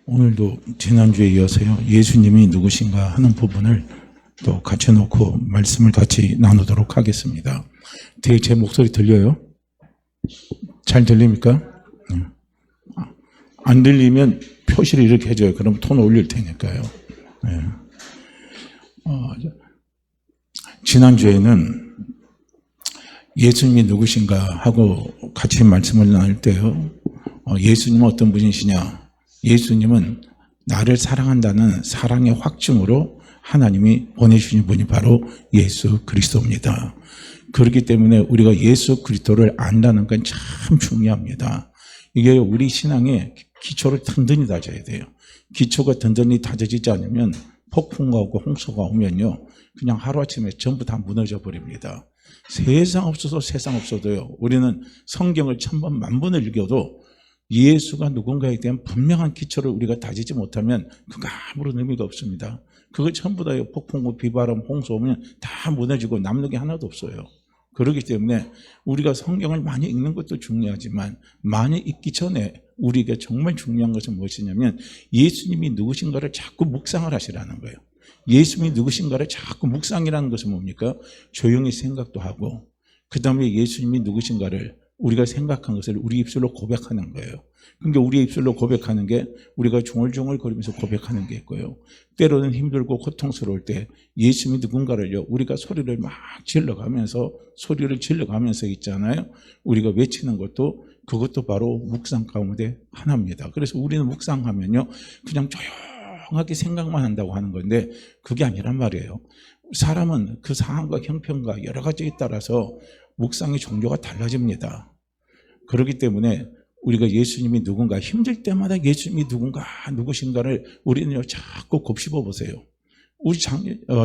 오늘도 지난주에 이어서요, 예수님이 누구신가 하는 부분을 또 같이 놓고 말씀을 같이 나누도록 하겠습니다. 되게 제 목소리 들려요? 잘 들립니까? 안 들리면 표시를 이렇게 해줘요. 그럼 톤 올릴 테니까요. 네. 지난주에는 예수님이 누구신가 하고 같이 말씀을 나눌 때요, 예수님은 어떤 분이시냐? 예수님은 나를 사랑한다는 사랑의 확증으로 하나님이 보내주신 분이 바로 예수 그리스도입니다. 그렇기 때문에 우리가 예수 그리스도를 안다는 건 참 중요합니다. 이게 우리 신앙의 기초를 든든히 다져야 돼요. 기초가 든든히 다져지지 않으면 폭풍과 오고 홍수가 오면요, 그냥 하루아침에 전부 다 무너져 버립니다. 세상 없어도요, 우리는 성경을 1000번 만번을 읽어도 예수가 누군가에 대한 분명한 기초를 우리가 다지지 못하면 그거 아무런 의미가 없습니다. 그거 전부 다요, 폭풍과 비바람, 홍수 오면 다 무너지고 남는 게 하나도 없어요. 그렇기 때문에 우리가 성경을 많이 읽는 것도 중요하지만 많이 읽기 전에 우리에게 정말 중요한 것은 무엇이냐면 예수님이 누구신가를 자꾸 묵상을 하시라는 거예요. 예수님이 누구신가를 자꾸 묵상이라는 것은 뭡니까? 조용히 생각도 하고, 그 다음에 예수님이 누구신가를 우리가 생각한 것을 우리 입술로 고백하는 거예요. 그러니까 우리 입술로 고백하는 게 우리가 중얼중얼 거리면서 고백하는 게 있고요. 때로는 힘들고 고통스러울 때 예수님이 누군가를요, 우리가 소리를 막 소리를 질러가면서 있잖아요. 우리가 외치는 것도, 그것도 바로 묵상 가운데 하나입니다. 그래서 우리는 묵상하면요, 그냥 조용하게 생각만 한다고 하는 건데 그게 아니란 말이에요. 사람은 그 상황과 형편과 여러 가지에 따라서 묵상의 종류가 달라집니다. 그렇기 때문에 우리가 예수님이 누군가, 힘들 때마다 예수님이 누구신가를 우리는요, 자꾸 곱씹어 보세요. 우리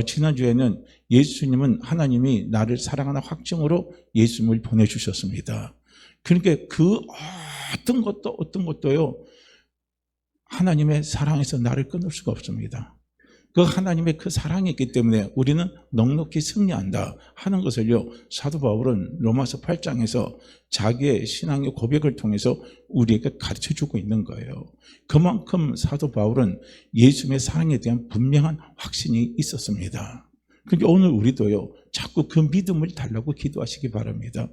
지난주에는 예수님은 하나님이 나를 사랑하는 확증으로 예수님을 보내주셨습니다. 그러니까 그 어떤 것도요, 하나님의 사랑에서 나를 끊을 수가 없습니다. 그 하나님의 그 사랑이 있기 때문에 우리는 넉넉히 승리한다 하는 것을요, 사도 바울은 로마서 8장에서 자기의 신앙의 고백을 통해서 우리에게 가르쳐주고 있는 거예요. 그만큼 사도 바울은 예수님의 사랑에 대한 분명한 확신이 있었습니다. 그러니까 오늘 우리도요, 자꾸 그 믿음을 달라고 기도하시기 바랍니다.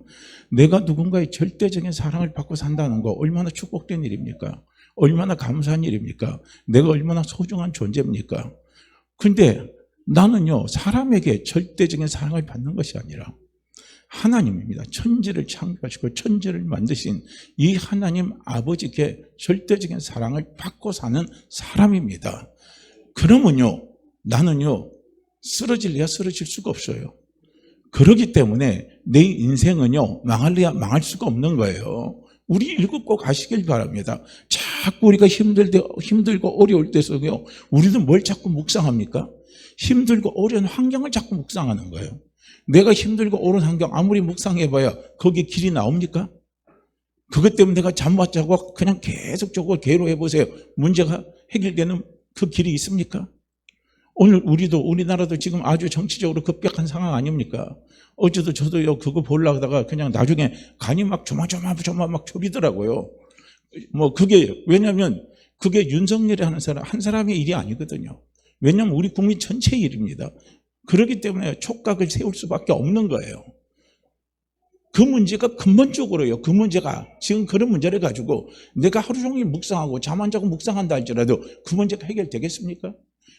내가 누군가의 절대적인 사랑을 받고 산다는 거 얼마나 축복된 일입니까? 얼마나 감사한 일입니까? 내가 얼마나 소중한 존재입니까? 근데 나는요, 사람에게 절대적인 사랑을 받는 것이 아니라 하나님입니다. 천지를 창조하시고 천지를 만드신 이 하나님 아버지께 절대적인 사랑을 받고 사는 사람입니다. 그러면요, 나는요, 쓰러질래야 쓰러질 수가 없어요. 그렇기 때문에 내 인생은요, 망할래야 망할 수가 없는 거예요. 우리 읽고 가시길 바랍니다. 자꾸 우리가 힘들고 어려울 때서요, 우리는 뭘 자꾸 묵상합니까? 힘들고 어려운 환경을 자꾸 묵상하는 거예요. 내가 힘들고 어려운 환경 아무리 묵상해봐야 거기에 길이 나옵니까? 그것 때문에 내가 잠 못 자고 그냥 계속적으로 괴로워해보세요. 문제가 해결되는 그 길이 있습니까? 오늘 우리나라도 지금 아주 정치적으로 급박한 상황 아닙니까? 어제도 저도요, 그거 보려고 하다가 그냥 나중에 간이 막 조마조마 막 졸이더라고요. 왜냐면 그게 윤석열이 한 사람의 일이 아니거든요. 왜냐면 우리 국민 전체의 일입니다. 그렇기 때문에 촉각을 세울 수밖에 없는 거예요. 그 문제가 근본적으로요, 그 문제가 지금 그런 문제를 가지고 내가 하루 종일 묵상하고 잠 안 자고 묵상한다 할지라도 그 문제가 해결되겠습니까?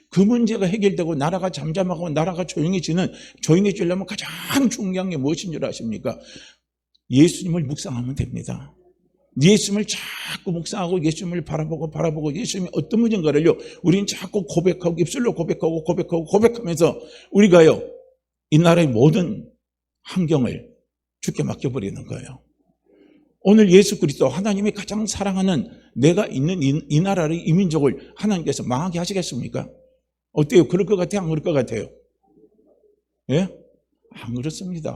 그 문제가 해결되고 나라가 잠잠하고 나라가 조용해지려면 가장 중요한 게 무엇인 줄 아십니까? 예수님을 묵상하면 됩니다. 예수님을 자꾸 묵상하고 예수님을 바라보고 예수님이 어떤 분인가를요, 우리는 자꾸 고백하고 입술로 고백하면서 우리가요, 이 나라의 모든 환경을 주께 맡겨버리는 거예요. 오늘 예수 그리스도, 하나님이 가장 사랑하는 내가 있는 이 나라를, 이 민족을 하나님께서 망하게 하시겠습니까? 어때요? 그럴 것 같아요? 안 그럴 것 같아요? 예? 안 그렇습니다.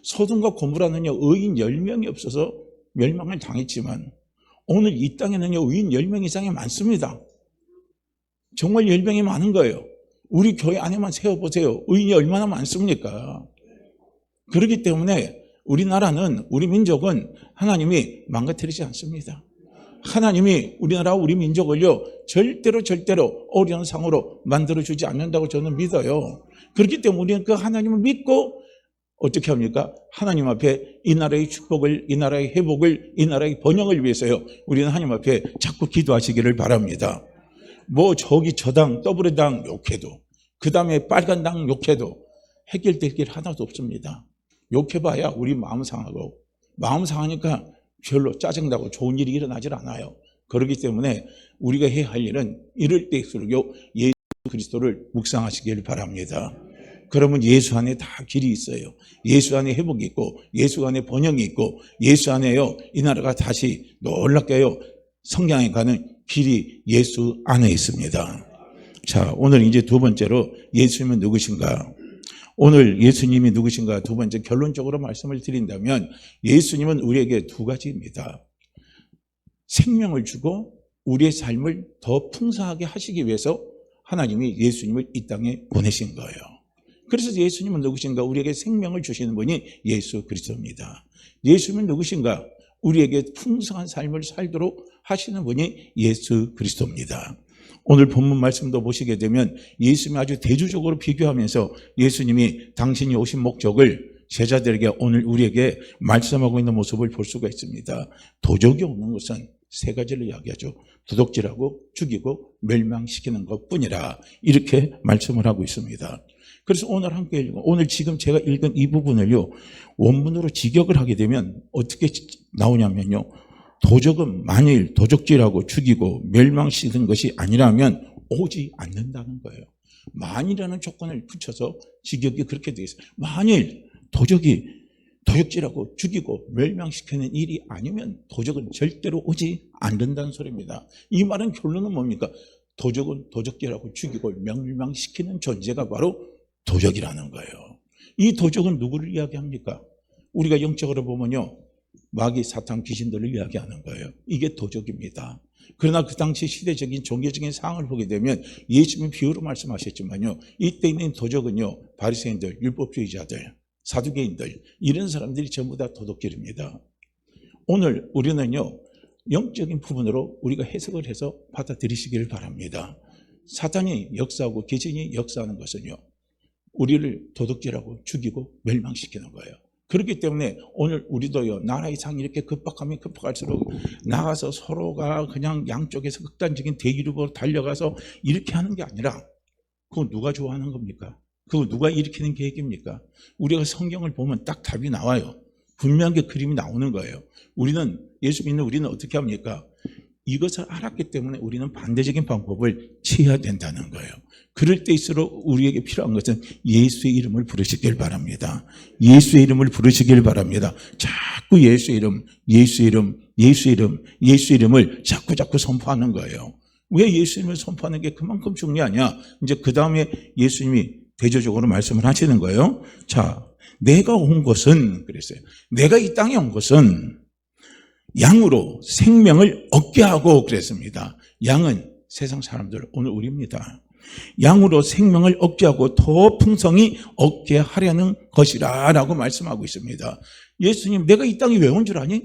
소돔과 고모라는요, 의인 10명이 없어서 멸망을 당했지만 오늘 이 땅에는요, 의인 10명 이상이 많습니다. 정말 10명이 많은 거예요. 우리 교회 안에만 세워보세요. 의인이 얼마나 많습니까? 그렇기 때문에 우리나라는, 우리 민족은 하나님이 망가뜨리지 않습니다. 하나님이 우리나라 우리 민족을요 절대로 어려운 상으로 만들어주지 않는다고 저는 믿어요. 그렇기 때문에 우리는 그 하나님을 믿고 어떻게 합니까? 하나님 앞에 이 나라의 축복을, 이 나라의 회복을, 이 나라의 번영을 위해서요 우리는 하나님 앞에 자꾸 기도하시기를 바랍니다. 뭐 저기 저당 더불어당 욕해도, 그 다음에 빨간 당 욕해도 해결될 길 하나도 없습니다. 욕해봐야 우리 마음 상하고, 마음 상하니까 별로 짜증나고 좋은 일이 일어나질 않아요. 그렇기 때문에 우리가 해야 할 일은 이럴 때일수록 예수 그리스도를 묵상하시길 바랍니다. 그러면 예수 안에 다 길이 있어요. 예수 안에 회복이 있고, 예수 안에 번영이 있고, 예수 안에요 이 나라가 다시 놀랍게요 성장해 가는 길이 예수 안에 있습니다. 자, 오늘 이제 두 번째로 예수님은 누구신가? 오늘 예수님이 누구신가 두 번째 결론적으로 말씀을 드린다면 예수님은 우리에게 두 가지입니다. 생명을 주고 우리의 삶을 더 풍성하게 하시기 위해서 하나님이 예수님을 이 땅에 보내신 거예요. 그래서 예수님은 누구신가? 우리에게 생명을 주시는 분이 예수 그리스도입니다. 예수님은 누구신가? 우리에게 풍성한 삶을 살도록 하시는 분이 예수 그리스도입니다. 오늘 본문 말씀도 보시게 되면 예수님이 아주 대조적으로 비교하면서 예수님이 당신이 오신 목적을 제자들에게 오늘 우리에게 말씀하고 있는 모습을 볼 수가 있습니다. 도적이 오는 것은 세 가지를 이야기하죠. 도둑질하고 죽이고 멸망시키는 것뿐이라 이렇게 말씀을 하고 있습니다. 그래서 오늘 함께 읽고 오늘 지금 제가 읽은 이 부분을요 원문으로 직역을 하게 되면 어떻게 나오냐면요. 도적은 만일 도적질하고 죽이고 멸망시키는 것이 아니라면 오지 않는다는 거예요. 만이라는 조건을 붙여서 직역이 그렇게 되어 있어요. 만일 도적이 도적질하고 죽이고 멸망시키는 일이 아니면 도적은 절대로 오지 않는다는 소리입니다. 이 말은 결론은 뭡니까? 도적은 도적질하고 죽이고 멸망시키는 존재가 바로 도적이라는 거예요. 이 도적은 누구를 이야기합니까? 우리가 영적으로 보면요. 마귀, 사탄, 귀신들을 이야기하는 거예요. 이게 도적입니다. 그러나 그 당시 시대적인 종교적인 상황을 보게 되면 예수님이 비유로 말씀하셨지만요. 이때 있는 도적은요. 바리새인들, 율법주의자들, 사두개인들 이런 사람들이 전부 다 도둑질입니다. 오늘 우리는요. 영적인 부분으로 우리가 해석을 해서 받아들이시기를 바랍니다. 사탄이 역사하고 귀신이 역사하는 것은요. 우리를 도둑질하고 죽이고 멸망시키는 거예요. 그렇기 때문에 오늘 우리도요, 나라의 상이 이렇게 급박하면 급박할수록 나가서 서로가 그냥 양쪽에서 극단적인 대기로 달려가서 이렇게 하는 게 아니라 그거 누가 좋아하는 겁니까? 그거 누가 일으키는 계획입니까? 우리가 성경을 보면 딱 답이 나와요. 분명하게 그림이 나오는 거예요. 우리는, 예수 믿는 우리는 어떻게 합니까? 이것을 알았기 때문에 우리는 반대적인 방법을 취해야 된다는 거예요. 그럴 때일수록 우리에게 필요한 것은 예수의 이름을 부르시길 바랍니다. 예수의 이름을 부르시길 바랍니다. 자꾸 예수의 이름, 예수의 이름, 예수의 이름, 예수의 이름을 자꾸 선포하는 거예요. 왜 예수님을 선포하는 게 그만큼 중요하냐? 이제 그 다음에 예수님이 대조적으로 말씀을 하시는 거예요. 자, 내가 온 것은, 그랬어요. 내가 이 땅에 온 것은 양으로 생명을 얻게 하고 그랬습니다. 양은 세상 사람들, 오늘 우리입니다. 양으로 생명을 얻게 하고 더 풍성히 얻게 하려는 것이라 라고 말씀하고 있습니다. 예수님, 내가 이 땅에 왜 온 줄 아니?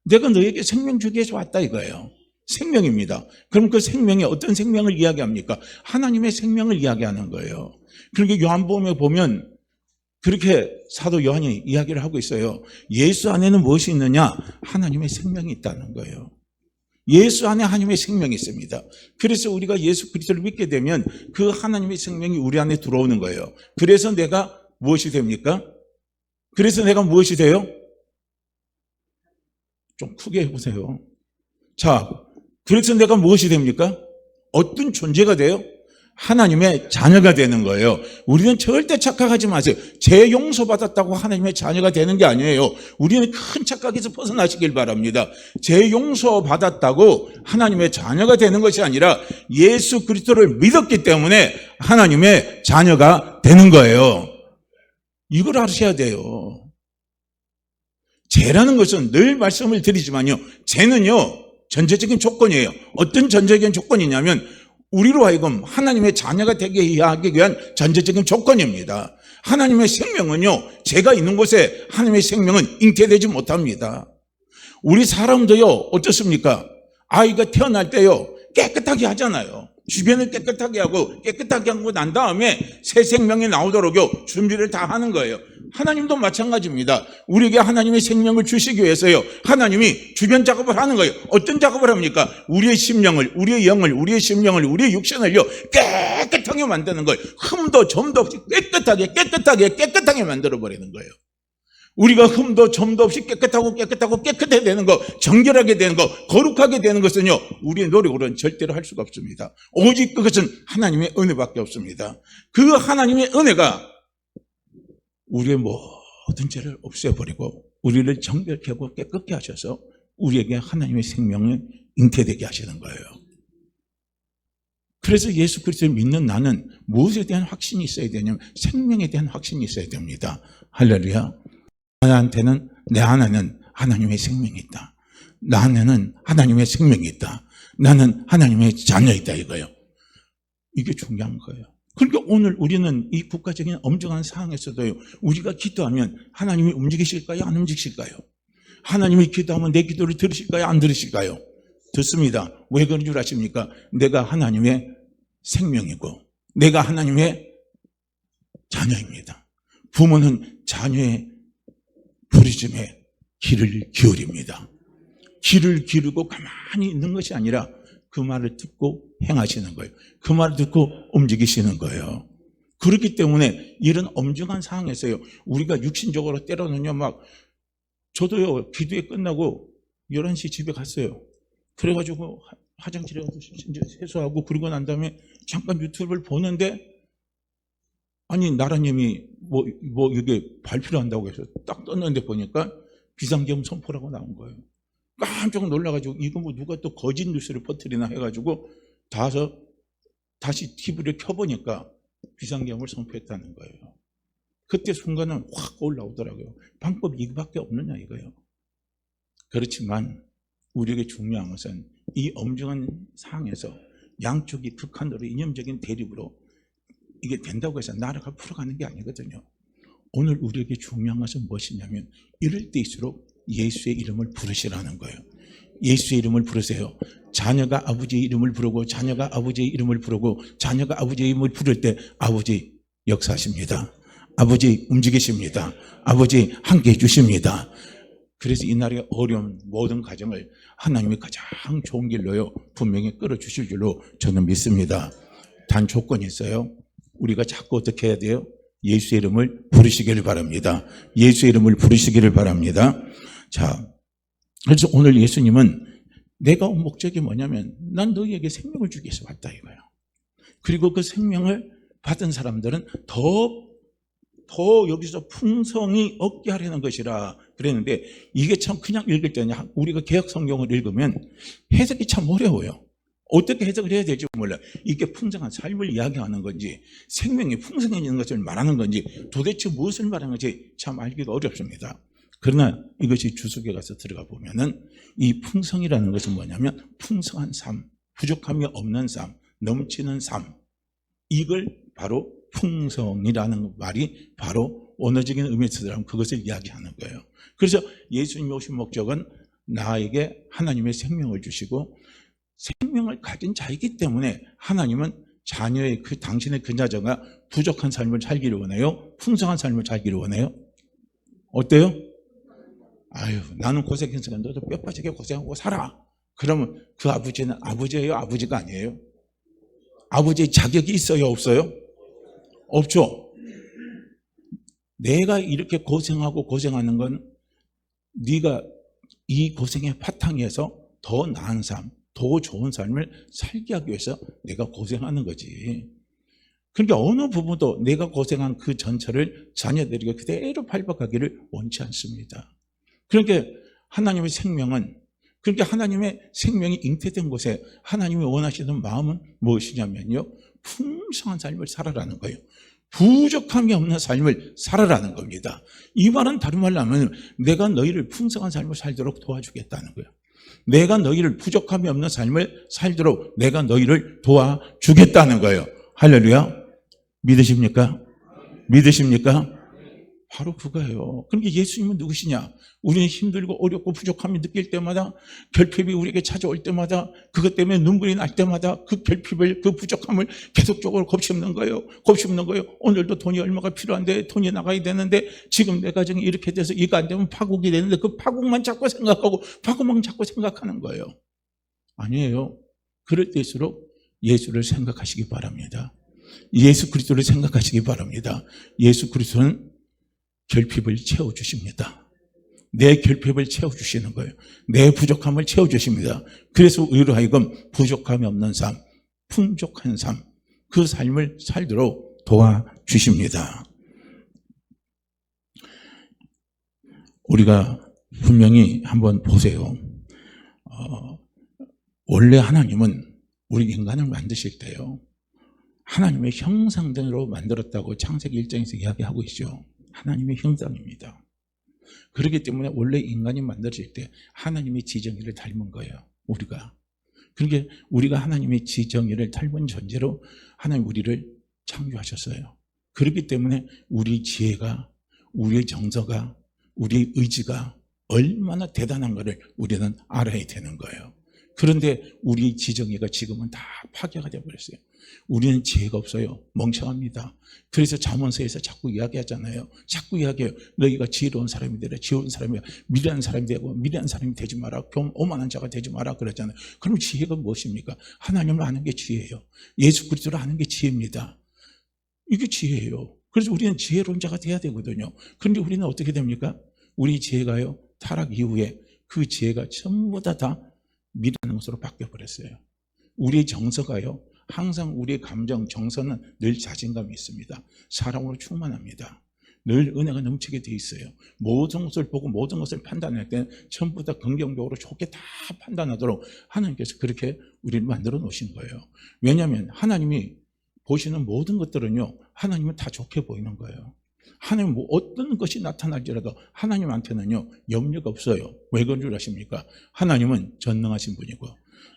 내가 너에게 생명 주기 위해서 왔다 이거예요. 생명입니다. 그럼 그 생명이 어떤 생명을 이야기합니까? 하나님의 생명을 이야기하는 거예요. 그러니까 요한복음에 보면 그렇게 사도 요한이 이야기를 하고 있어요. 예수 안에는 무엇이 있느냐? 하나님의 생명이 있다는 거예요. 예수 안에 하나님의 생명이 있습니다. 그래서 우리가 예수 그리스도를 믿게 되면 그 하나님의 생명이 우리 안에 들어오는 거예요. 그래서 내가 무엇이 됩니까? 그래서 내가 무엇이 돼요? 좀 크게 해보세요. 자, 그래서 내가 무엇이 됩니까? 어떤 존재가 돼요? 하나님의 자녀가 되는 거예요. 우리는 절대 착각하지 마세요. 죄 용서받았다고 하나님의 자녀가 되는 게 아니에요. 우리는 큰 착각에서 벗어나시길 바랍니다. 죄 용서받았다고 하나님의 자녀가 되는 것이 아니라 예수 그리스도를 믿었기 때문에 하나님의 자녀가 되는 거예요. 이걸 아셔야 돼요. 죄라는 것은 늘 말씀을 드리지만요. 죄는요. 전제적인 조건이에요. 어떤 전제적인 조건이냐면 우리로 하여금 하나님의 자녀가 되게 하기 위한 전제적인 조건입니다. 하나님의 생명은요. 죄가 있는 곳에 하나님의 생명은 잉태되지 못합니다. 우리 사람도요. 어떻습니까? 아이가 태어날 때요, 깨끗하게 하잖아요. 주변을 깨끗하게 하고 깨끗하게 하고 난 다음에 새 생명이 나오도록요 준비를 다 하는 거예요. 하나님도 마찬가지입니다. 우리에게 하나님의 생명을 주시기 위해서요 하나님이 주변 작업을 하는 거예요. 어떤 작업을 합니까? 우리의 심령을, 우리의 영을, 우리의 심령을, 우리의 육신을요 깨끗하게 만드는 거예요. 흠도 점도 없이 깨끗하게 만들어 버리는 거예요. 우리가 흠도 점도 없이 깨끗해야 되는 거, 정결하게 되는 거, 거룩하게 되는 것은요 우리의 노력으로는 절대로 할 수가 없습니다. 오직 그것은 하나님의 은혜밖에 없습니다. 그 하나님의 은혜가 우리의 모든 죄를 없애버리고 우리를 정결케 하고 깨끗게 하셔서 우리에게 하나님의 생명을 잉태되게 하시는 거예요. 그래서 예수 그리스도를 믿는 나는 무엇에 대한 확신이 있어야 되냐면 생명에 대한 확신이 있어야 됩니다. 할렐루야. 나한테는, 내 안에는 하나님의 생명이 있다. 나 안에는 하나님의 생명이 있다. 나는 하나님의 자녀이다 이거예요. 이게 중요한 거예요. 그러니까 오늘 우리는 이 국가적인 엄중한 상황에서도요 우리가 기도하면 하나님이 움직이실까요? 안 움직이실까요? 하나님이 기도하면 내 기도를 들으실까요? 안 들으실까요? 듣습니다. 왜 그런 줄 아십니까? 내가 하나님의 생명이고 내가 하나님의 자녀입니다. 부모는 자녀의 부르심에 귀를 기울입니다. 귀를 기울이고 가만히 있는 것이 아니라 그 말을 듣고 행하시는 거예요. 그 말을 듣고 움직이시는 거예요. 그렇기 때문에 이런 엄중한 상황에서요 우리가 육신적으로 때로는요 막 저도요 기도회 끝나고 11시 집에 갔어요. 그래가지고 화장실에 가서 세수하고 그러고 난 다음에 잠깐 유튜브를 보는데 아니 나라님이 뭐 이게 발표를 한다고 해서 딱 떴는데 보니까 비상계엄 선포라고 나온 거예요. 깜짝 놀라가지고 이거 뭐 누가 또 거짓 뉴스를 퍼뜨리나 해가지고 다시 TV를 켜보니까 비상계엄을 선포했다는 거예요. 그때 순간은 확 올라오더라고요. 방법이 이거밖에 없느냐 이거예요. 그렇지만 우리에게 중요한 것은 이 엄중한 상황에서 양쪽이 극한으로 이념적인 대립으로 이게 된다고 해서 나라가 풀어가는 게 아니거든요. 오늘 우리에게 중요한 것은 무엇이냐면 이럴 때일수록 예수의 이름을 부르시라는 거예요. 예수의 이름을 부르세요. 자녀가 아버지의 이름을 부르고 자녀가 아버지의 이름을 부르고 자녀가 아버지의 이름을 부를 때 아버지 역사하십니다. 아버지 움직이십니다. 아버지 함께 해주십니다. 그래서 이 나라의 어려운 모든 가정을 하나님이 가장 좋은 길로요 분명히 끌어주실 줄로 저는 믿습니다. 단 조건이 있어요. 우리가 자꾸 어떻게 해야 돼요? 예수의 이름을 부르시기를 바랍니다. 예수의 이름을 부르시기를 바랍니다. 자, 그래서 오늘 예수님은 내가 온 목적이 뭐냐면 난 너희에게 생명을 주기 위해서 왔다 이거예요. 그리고 그 생명을 받은 사람들은 더 여기서 풍성이 얻게 하려는 것이라 그랬는데 이게 참 그냥 읽을 때는 우리가 개역 성경을 읽으면 해석이 참 어려워요. 어떻게 해석을 해야 될지 몰라요. 이게 풍성한 삶을 이야기하는 건지 생명이 풍성해지는 것을 말하는 건지 도대체 무엇을 말하는 건지 참 알기도 어렵습니다. 그러나 이것이 주석에 가서 들어가 보면은 이 풍성이라는 것은 뭐냐면 풍성한 삶, 부족함이 없는 삶, 넘치는 삶, 이걸 바로 풍성이라는 말이 바로 원어적인 의미에서 들어가면 그것을 이야기하는 거예요. 그래서 예수님이 오신 목적은 나에게 하나님의 생명을 주시고 생명을 가진 자이기 때문에 하나님은 자녀의 당신의 그 자녀가 부족한 삶을 살기를 원해요? 풍성한 삶을 살기를 원해요? 어때요? 아유, 나는 고생해서 너도 뼈 빠지게 고생하고 살아. 그러면 그 아버지는 아버지예요? 아버지가 아니에요? 아버지의 자격이 있어요? 없어요? 없죠. 내가 이렇게 고생하고 고생하는 건 네가 이 고생의 바탕에서 더 나은 삶, 더 좋은 삶을 살게 하기 위해서 내가 고생하는 거지. 그러니까 어느 부분도 내가 고생한 그 전철을 자녀들에게 그대로 밟아가기를 원치 않습니다. 그러니까 하나님의 생명은, 그러니까 하나님의 생명이 잉태된 곳에 하나님이 원하시는 마음은 무엇이냐면요, 풍성한 삶을 살아라는 거예요. 부족함이 없는 삶을 살아라는 겁니다. 이 말은 다른 말로 하면 내가 너희를 풍성한 삶을 살도록 도와주겠다는 거예요. 내가 너희를 부족함이 없는 삶을 살도록 내가 너희를 도와주겠다는 거예요. 할렐루야. 믿으십니까? 믿으십니까? 바로 그거예요. 그러니까 예수님은 누구시냐? 우리는 힘들고 어렵고 부족함이 느낄 때마다, 결핍이 우리에게 찾아올 때마다, 그것 때문에 눈물이 날 때마다 그 결핍을, 그 부족함을 계속적으로 곱씹는 거예요. 곱씹는 거예요. 오늘도 돈이 얼마가 필요한데, 돈이 나가야 되는데, 지금 내 가정이 이렇게 돼서 이거 안 되면 파국이 되는데, 그 파국만 자꾸 생각하고 파국만 자꾸 생각하는 거예요. 아니에요. 그럴 때일수록 예수를 생각하시기 바랍니다. 예수 그리스도를 생각하시기 바랍니다. 예수 그리스도는 결핍을 채워주십니다. 내 결핍을 채워주시는 거예요. 내 부족함을 채워주십니다. 그래서 우리로 하여금 부족함이 없는 삶, 풍족한 삶, 그 삶을 살도록 도와주십니다. 우리가 분명히 한번 보세요. 원래 하나님은 우리 인간을 만드실 때요, 하나님의 형상대로 만들었다고 창세기 1장에서 이야기하고 있죠. 하나님의 형상입니다. 그렇기 때문에 원래 인간이 만들어질 때 하나님의 지정의를 닮은 거예요, 우리가. 그러니까 우리가 하나님의 지정의를 닮은 존재로 하나님 우리를 창조하셨어요. 그렇기 때문에 우리 지혜가, 우리의 정서가, 우리의 의지가 얼마나 대단한 것을 우리는 알아야 되는 거예요. 그런데 우리 지정의가 지금은 다 파괴가 되어버렸어요. 우리는 지혜가 없어요. 멍청합니다. 그래서 잠언서에서 자꾸 이야기하잖아요. 자꾸 이야기해요. 너희가 지혜로운 사람이 되라. 지혜로운 사람이 미련한 사람이 되고 미련한 사람이 되지 마라. 오만한 자가 되지 마라 그러잖아요. 그럼 지혜가 무엇입니까? 하나님을 아는 게 지혜예요. 예수 그리스도를 아는 게 지혜입니다. 이게 지혜예요. 그래서 우리는 지혜로운 자가 돼야 되거든요. 그런데 우리는 어떻게 됩니까? 우리 지혜가요, 타락 이후에 그 지혜가 전부 다 미련한 것으로 바뀌어버렸어요. 우리의 정서가요, 항상 우리의 감정, 정서는 늘 자신감이 있습니다. 사랑으로 충만합니다. 늘 은혜가 넘치게 돼 있어요. 모든 것을 보고 모든 것을 판단할 때는 전부 다 긍정적으로 좋게 다 판단하도록 하나님께서 그렇게 우리를 만들어 놓으신 거예요. 왜냐하면 하나님이 보시는 모든 것들은요, 하나님은 다 좋게 보이는 거예요. 하나님 뭐 어떤 것이 나타날지라도 하나님한테는요, 염려가 없어요. 왜 그런 줄 아십니까? 하나님은 전능하신 분이고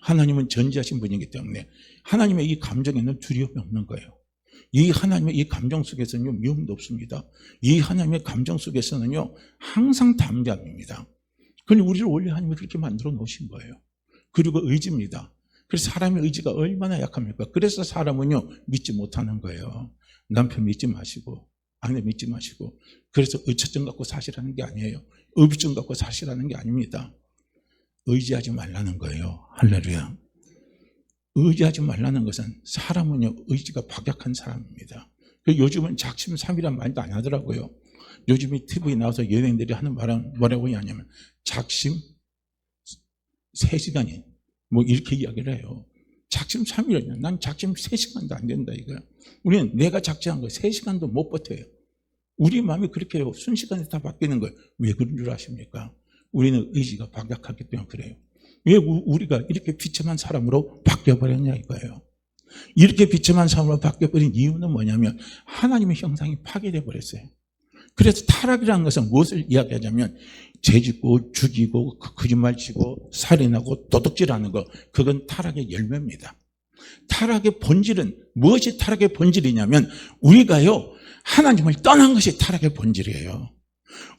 하나님은 전지하신 분이기 때문에 하나님의 이 감정에는 두려움이 없는 거예요. 이 하나님의 이 감정 속에서는요, 미움도 없습니다. 이 하나님의 감정 속에서는요, 항상 담대함입니다. 그런데 우리를 원래 하나님이 그렇게 만들어 놓으신 거예요. 그리고 의지입니다. 그래서 사람의 의지가 얼마나 약합니까? 그래서 사람은요, 믿지 못하는 거예요. 남편 믿지 마시고 아내 믿지 마시고. 그래서 의처증 갖고 사실하는 게 아니에요. 의부증 갖고 사실하는 게 아닙니다. 의지하지 말라는 거예요. 할렐루야. 의지하지 말라는 것은 사람은요, 의지가 박약한 사람입니다. 요즘은 작심삼일이란 말도 안 하더라고요. 요즘에 TV에 나와서 연예인들이 하는 말은 뭐라고 하냐면 작심 3시간이 뭐 이렇게 이야기를 해요. 작심 3일이냐? 난 작심 3시간도 안 된다 이거야. 우리는 내가 작정한 거 3시간도 못 버텨요. 우리 마음이 그렇게 해요. 순식간에 다 바뀌는 거예요. 왜 그런 줄 아십니까? 우리는 의지가 박약하기 때문에 그래요. 왜 우리가 이렇게 비참한 사람으로 바뀌어버렸냐 이거예요. 이렇게 비참한 사람으로 바뀌어버린 이유는 뭐냐면 하나님의 형상이 파괴되어 버렸어요. 그래서 타락이라는 것은 무엇을 이야기하자면 죄짓고 죽이고 거짓말치고 살인하고 도둑질하는 거, 그건 타락의 열매입니다. 타락의 본질은 무엇이 타락의 본질이냐면 우리가요, 하나님을 떠난 것이 타락의 본질이에요.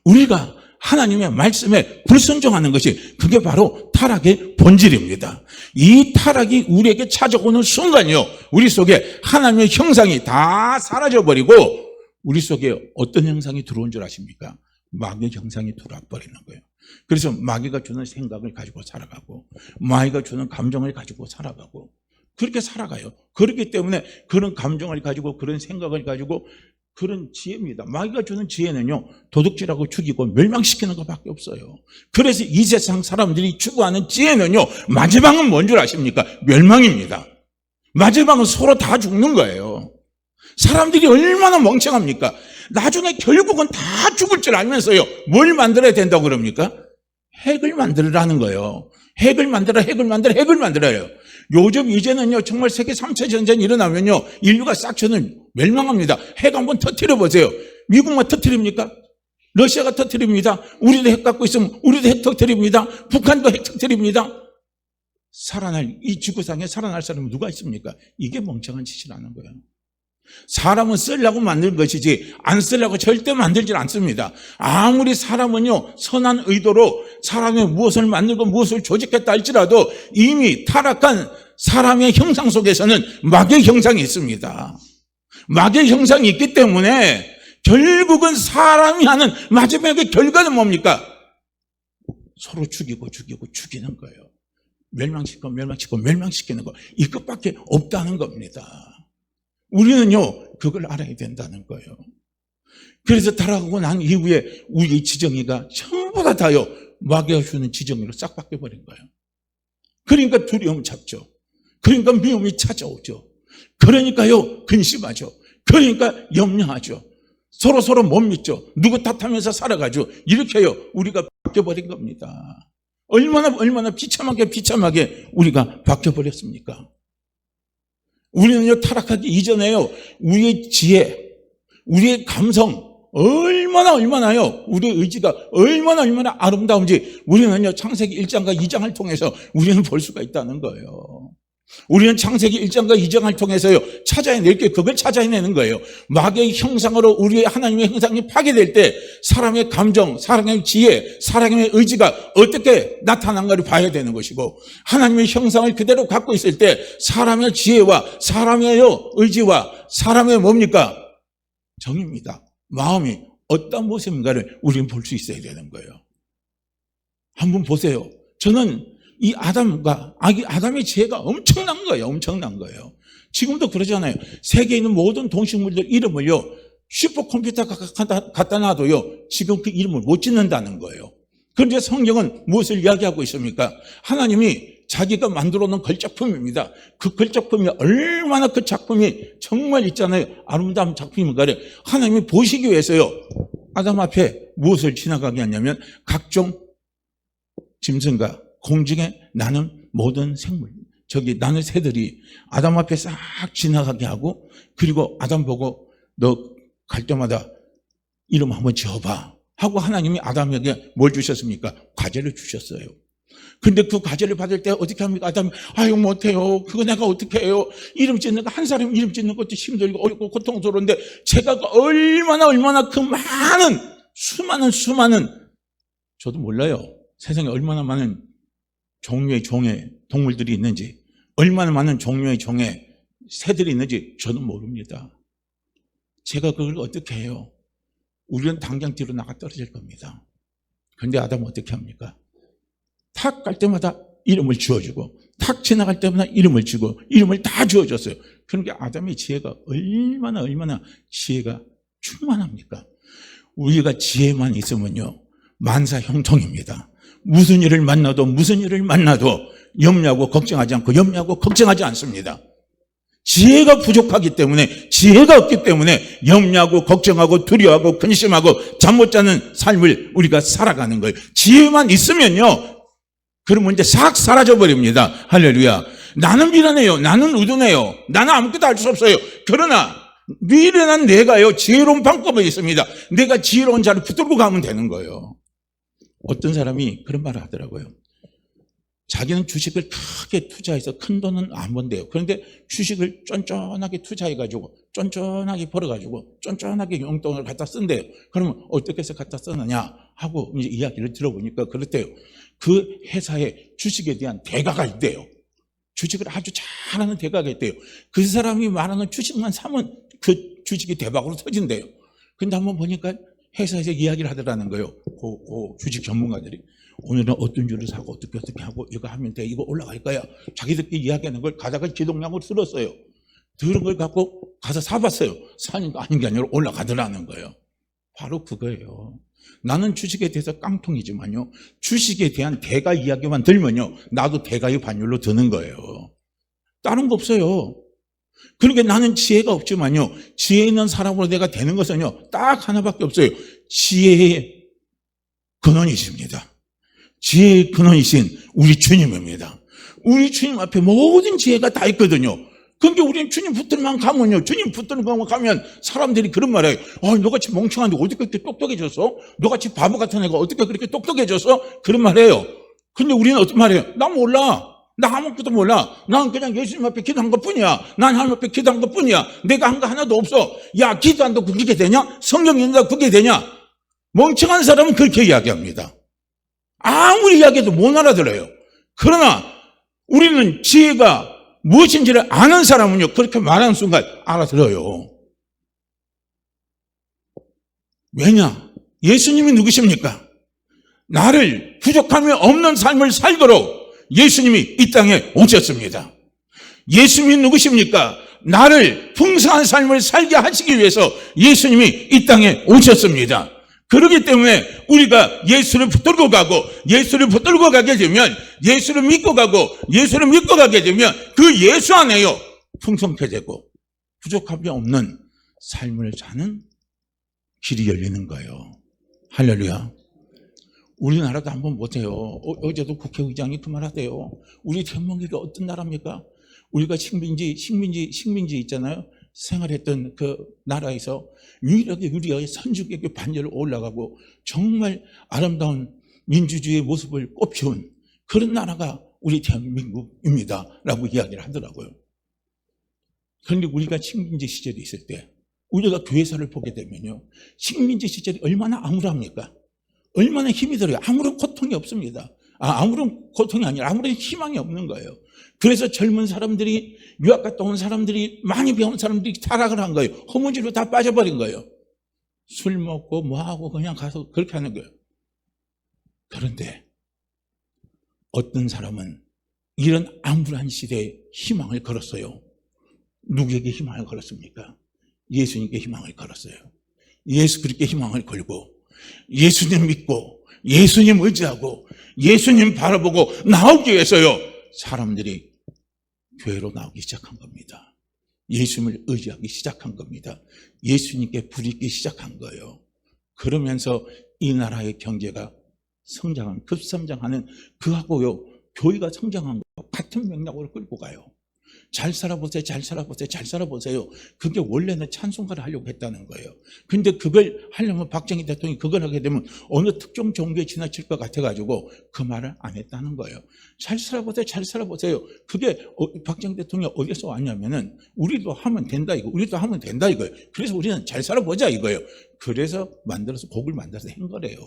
우리가 하나님의 말씀에 불순종하는 것이 그게 바로 타락의 본질입니다. 이 타락이 우리에게 찾아오는 순간이요, 우리 속에 하나님의 형상이 다 사라져버리고 우리 속에 어떤 형상이 들어온 줄 아십니까? 마귀의 형상이 들어와 버리는 거예요. 그래서 마귀가 주는 생각을 가지고 살아가고 마귀가 주는 감정을 가지고 살아가고 그렇게 살아가요. 그렇기 때문에 그런 감정을 가지고 그런 생각을 가지고 그런 지혜입니다. 마귀가 주는 지혜는요, 도둑질하고 죽이고 멸망시키는 것밖에 없어요. 그래서 이 세상 사람들이 추구하는 지혜는요, 마지막은 뭔 줄 아십니까? 멸망입니다. 마지막은 서로 다 죽는 거예요. 사람들이 얼마나 멍청합니까? 나중에 결국은 다 죽을 줄 알면서요, 뭘 만들어야 된다고 그럽니까? 핵을 만들으라는 거예요. 핵을 만들어요. 요즘 이제는요, 정말 세계 3차 전쟁이 일어나면요, 인류가 싹트는 멸망합니다. 핵 한번 터뜨려 보세요. 미국만 터뜨립니까? 러시아가 터뜨립니다. 우리도 핵 갖고 있으면 우리도 핵 터뜨립니다. 북한도 핵 터뜨립니다. 이 지구상에 살아날 사람은 누가 있습니까? 이게 멍청한 짓이라는 거예요. 사람은 쓰려고 만든 것이지 안 쓰려고 절대 만들질 않습니다. 아무리 사람은요 선한 의도로 사람의 무엇을 만들고 무엇을 조직했다 할지라도 이미 타락한 사람의 형상 속에서는 마귀의 형상이 있습니다. 마귀의 형상이 있기 때문에 결국은 사람이 하는 마지막의 결과는 뭡니까? 서로 죽이는 거예요. 멸망시키는 거. 이것밖에 없다는 겁니다. 우리는요 그걸 알아야 된다는 거예요. 그래서 타락하고 난 이후에 우리의 지정의가 전부 다요 마귀가 주는 지정의로 싹 바뀌어버린 거예요. 그러니까 두려움 잡죠. 그러니까 미움이 찾아오죠. 그러니까요 근심하죠. 그러니까 염려하죠. 서로 못 믿죠. 누구 탓하면서 살아가죠. 이렇게요 우리가 바뀌어버린 겁니다. 얼마나 비참하게 우리가 바뀌어버렸습니까? 우리는요 타락하기 이전에요 우리의 지혜, 우리의 감성 얼마나요 우리의 의지가 얼마나 아름다운지 우리는요 창세기 1장과 2장을 통해서 우리는 볼 수가 있다는 거예요. 우리는 창세기 1장과 2장을 통해서요 찾아낼 게 그걸 찾아내는 거예요. 마귀의 형상으로 우리의 하나님의 형상이 파괴될 때 사람의 감정, 사람의 지혜, 사람의 의지가 어떻게 나타난가를 봐야 되는 것이고, 하나님의 형상을 그대로 갖고 있을 때 사람의 지혜와 사람의 의지와 사람의 뭡니까? 정입니다. 마음이 어떤 모습인가를 우리는 볼 수 있어야 되는 거예요. 한번 보세요. 저는 이 아담의 지혜가 엄청난 거예요. 지금도 그러잖아요. 세계에 있는 모든 동식물들 이름을요, 슈퍼컴퓨터 갖다 놔도요, 지금 그 이름을 못 짓는다는 거예요. 그런데 성경은 무엇을 이야기하고 있습니까? 하나님이 자기가 만들어 놓은 걸작품입니다. 그 걸작품이 얼마나 그 작품이 정말 있잖아요. 아름다운 작품인가를 하나님이 보시기 위해서요, 아담 앞에 무엇을 지나가게 하냐면 각종 짐승과 공중에 나는 모든 생물, 나는 새들이 아담 앞에 싹 지나가게 하고, 그리고 아담 보고 너 갈 때마다 이름 한번 지어봐 하고 하나님이 아담에게 뭘 주셨습니까? 과제를 주셨어요. 근데 그 과제를 받을 때 어떻게 합니까? 아담이 아유 못해요. 그거 내가 어떻게 해요? 이름 짓는 거, 한 사람 이름 짓는 것도 힘들고 어렵고 고통스러운데 제가 얼마나 그 많은 수많은 저도 몰라요. 세상에 얼마나 많은 종류의 종의 동물들이 있는지, 얼마나 많은 종류의 종의 새들이 있는지 저도 모릅니다. 제가 그걸 어떻게 해요? 우리는 당장 뒤로 나가 떨어질 겁니다. 그런데 아담은 어떻게 합니까? 탁 갈 때마다 이름을 지어주고, 탁 지나갈 때마다 이름을 지고, 이름을 다 지어줬어요. 그러니까 아담의 지혜가 얼마나 지혜가 충만합니까? 우리가 지혜만 있으면요, 만사 형통입니다. 무슨 일을 만나도 염려하고 걱정하지 않습니다. 지혜가 부족하기 때문에, 지혜가 없기 때문에 염려하고 걱정하고 두려워하고 근심하고 잠 못 자는 삶을 우리가 살아가는 거예요. 지혜만 있으면요, 그런 문제 싹 사라져버립니다. 할렐루야. 나는 미련해요. 나는 의존해요. 나는 아무것도 알 수 없어요. 그러나 미련한 내가요, 지혜로운 방법이 있습니다. 내가 지혜로운 자를 붙들고 가면 되는 거예요. 어떤 사람이 그런 말을 하더라고요. 자기는 주식을 크게 투자해서 큰 돈은 안 번대요. 그런데 주식을 쫀쫀하게 투자해가지고, 쫀쫀하게 벌어가지고, 쫀쫀하게 용돈을 갖다 쓴대요. 그러면 어떻게 해서 갖다 썼느냐 하고 이제 이야기를 들어보니까 그렇대요. 그 회사에 주식에 대한 대가가 있대요. 주식을 아주 잘하는 대가가 있대요. 그 사람이 말하는 주식만 사면 그 주식이 대박으로 터진대요. 근데 한번 보니까 회사에서 이야기를 하더라는 거예요. 그 주식 전문가들이. 오늘은 어떤 주를 사고 어떻게 하고 이거 하면 돼, 이거 올라갈 거야. 자기들끼리 이야기하는 걸 가다가 기동량으로 들었어요. 들은 걸 갖고 가서 사봤어요. 사니까 아닌 게 아니라 올라가더라는 거예요. 바로 그거예요. 나는 주식에 대해서 깡통이지만요, 주식에 대한 대가 이야기만 들면요, 나도 대가의 반열로 드는 거예요. 다른 거 없어요. 그러니까 나는 지혜가 없지만요, 지혜 있는 사람으로 내가 되는 것은요, 딱 하나밖에 없어요. 지혜의 근원이십니다. 지혜의 근원이신 우리 주님입니다. 우리 주님 앞에 모든 지혜가 다 있거든요. 그러니까 우리는 주님 붙들만 가면요, 주님 붙들만 가면 사람들이 그런 말을 해요. 너같이 멍청한데 어떻게 그렇게 똑똑해졌어? 너같이 바보 같은 애가 어떻게 그렇게 똑똑해졌어? 그런 말 해요. 근데 우리는 어떤 말이에요? 나 몰라. 나 아무것도 몰라. 난 그냥 예수님 앞에 기도한 것뿐이야. 난 하나님 앞에 기도한 것뿐이야. 내가 한 거 하나도 없어. 야, 기도한다고 그게 되냐? 성경 읽는다고 그게 되냐? 멍청한 사람은 그렇게 이야기합니다. 아무리 이야기해도 못 알아들어요. 그러나 우리는 지혜가 무엇인지를 아는 사람은요, 그렇게 말하는 순간 알아들어요. 왜냐? 예수님이 누구십니까? 나를 부족함이 없는 삶을 살도록 예수님이 이 땅에 오셨습니다. 예수님이 누구십니까? 나를 풍성한 삶을 살게 하시기 위해서 예수님이 이 땅에 오셨습니다. 그렇기 때문에 우리가 예수를 붙들고 가게 되면, 예수를 믿고 가게 되면 그 예수 안에요, 풍성케 되고 부족함이 없는 삶을 사는 길이 열리는 거예요. 할렐루야. 우리나라도 한번 보세요. 어제도 국회의장이 그 말 하대요. 우리 대한민국이 어떤 나라입니까? 우리가 식민지 있잖아요. 생활했던 그 나라에서 유일하게 우리의 선주국의 반열을 올라가고 정말 아름다운 민주주의의 모습을 꽃피운 그런 나라가 우리 대한민국입니다 라고 이야기를 하더라고요. 그런데 우리가 식민지 시절에 있을 때 우리가 교회사를 보게 되면요, 식민지 시절이 얼마나 암울합니까? 얼마나 힘이 들어요. 아무런 고통이 없습니다. 아무런 고통이 아니라 아무런 희망이 없는 거예요. 그래서 젊은 사람들이, 유학 갔다 온 사람들이, 많이 배운 사람들이 타락을 한 거예요. 허무지로 다 빠져버린 거예요. 술 먹고 뭐하고 그냥 가서 그렇게 하는 거예요. 그런데 어떤 사람은 이런 암울한 시대에 희망을 걸었어요. 누구에게 희망을 걸었습니까? 예수님께 희망을 걸었어요. 예수 그리스도께 희망을 걸고 예수님 믿고 예수님 의지하고 예수님 바라보고 나오기 위해서요, 사람들이 교회로 나오기 시작한 겁니다. 예수님을 의지하기 시작한 겁니다. 예수님께 부르기 시작한 거예요. 그러면서 이 나라의 경제가 급성장하는 그하고요, 교회가 성장한 거 같은 맥락으로 끌고 가요. 잘 살아보세요. 그게 원래는 찬송가를 하려고 했다는 거예요. 근데 그걸 하려면 박정희 대통령이 그걸 하게 되면 어느 특정 종교에 지나칠 것 같아가지고 그 말을 안 했다는 거예요. 잘 살아보세요. 그게 박정희 대통령이 어디서 왔냐면은 우리도 하면 된다 이거예요. 그래서 우리는 잘 살아보자 이거예요. 그래서 곡을 만들어서 한 거래요.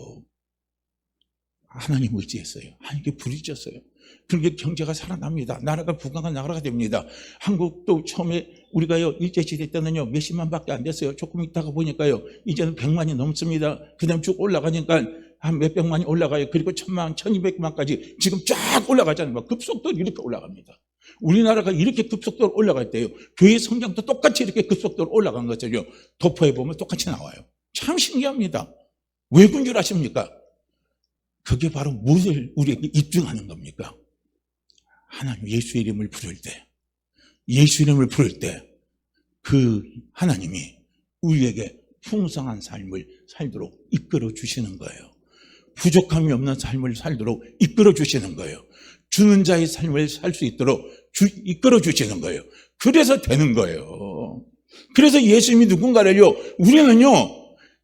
하나님 의지했어요. 하나님께 부르짖었어요. 그렇게 경제가 살아납니다. 나라가 부강한 나라가 됩니다. 한국도 처음에 우리가요, 일제시대 때는요, 몇십만밖에 안 됐어요. 조금 있다가 보니까요, 이제는 100만이 넘습니다. 그 다음 쭉 올라가니까 한 몇백만이 올라가요. 그리고 1000만, 1200만까지 지금 쫙 올라가잖아요. 급속도로 이렇게 올라갑니다. 우리나라가 이렇게 급속도로 올라갈 때요, 교회 성장도 똑같이 이렇게 급속도로 올라간 것을요, 도포해 보면 똑같이 나와요. 참 신기합니다. 왜 그런 줄 아십니까? 그게 바로 무엇을 우리에게 입증하는 겁니까? 하나님 예수 이름을 부를 때 그 하나님이 우리에게 풍성한 삶을 살도록 이끌어 주시는 거예요. 부족함이 없는 삶을 살도록 이끌어 주시는 거예요. 주는 자의 삶을 살 수 있도록 이끌어 주시는 거예요. 그래서 되는 거예요. 그래서 예수님이 누군가를요, 우리는요,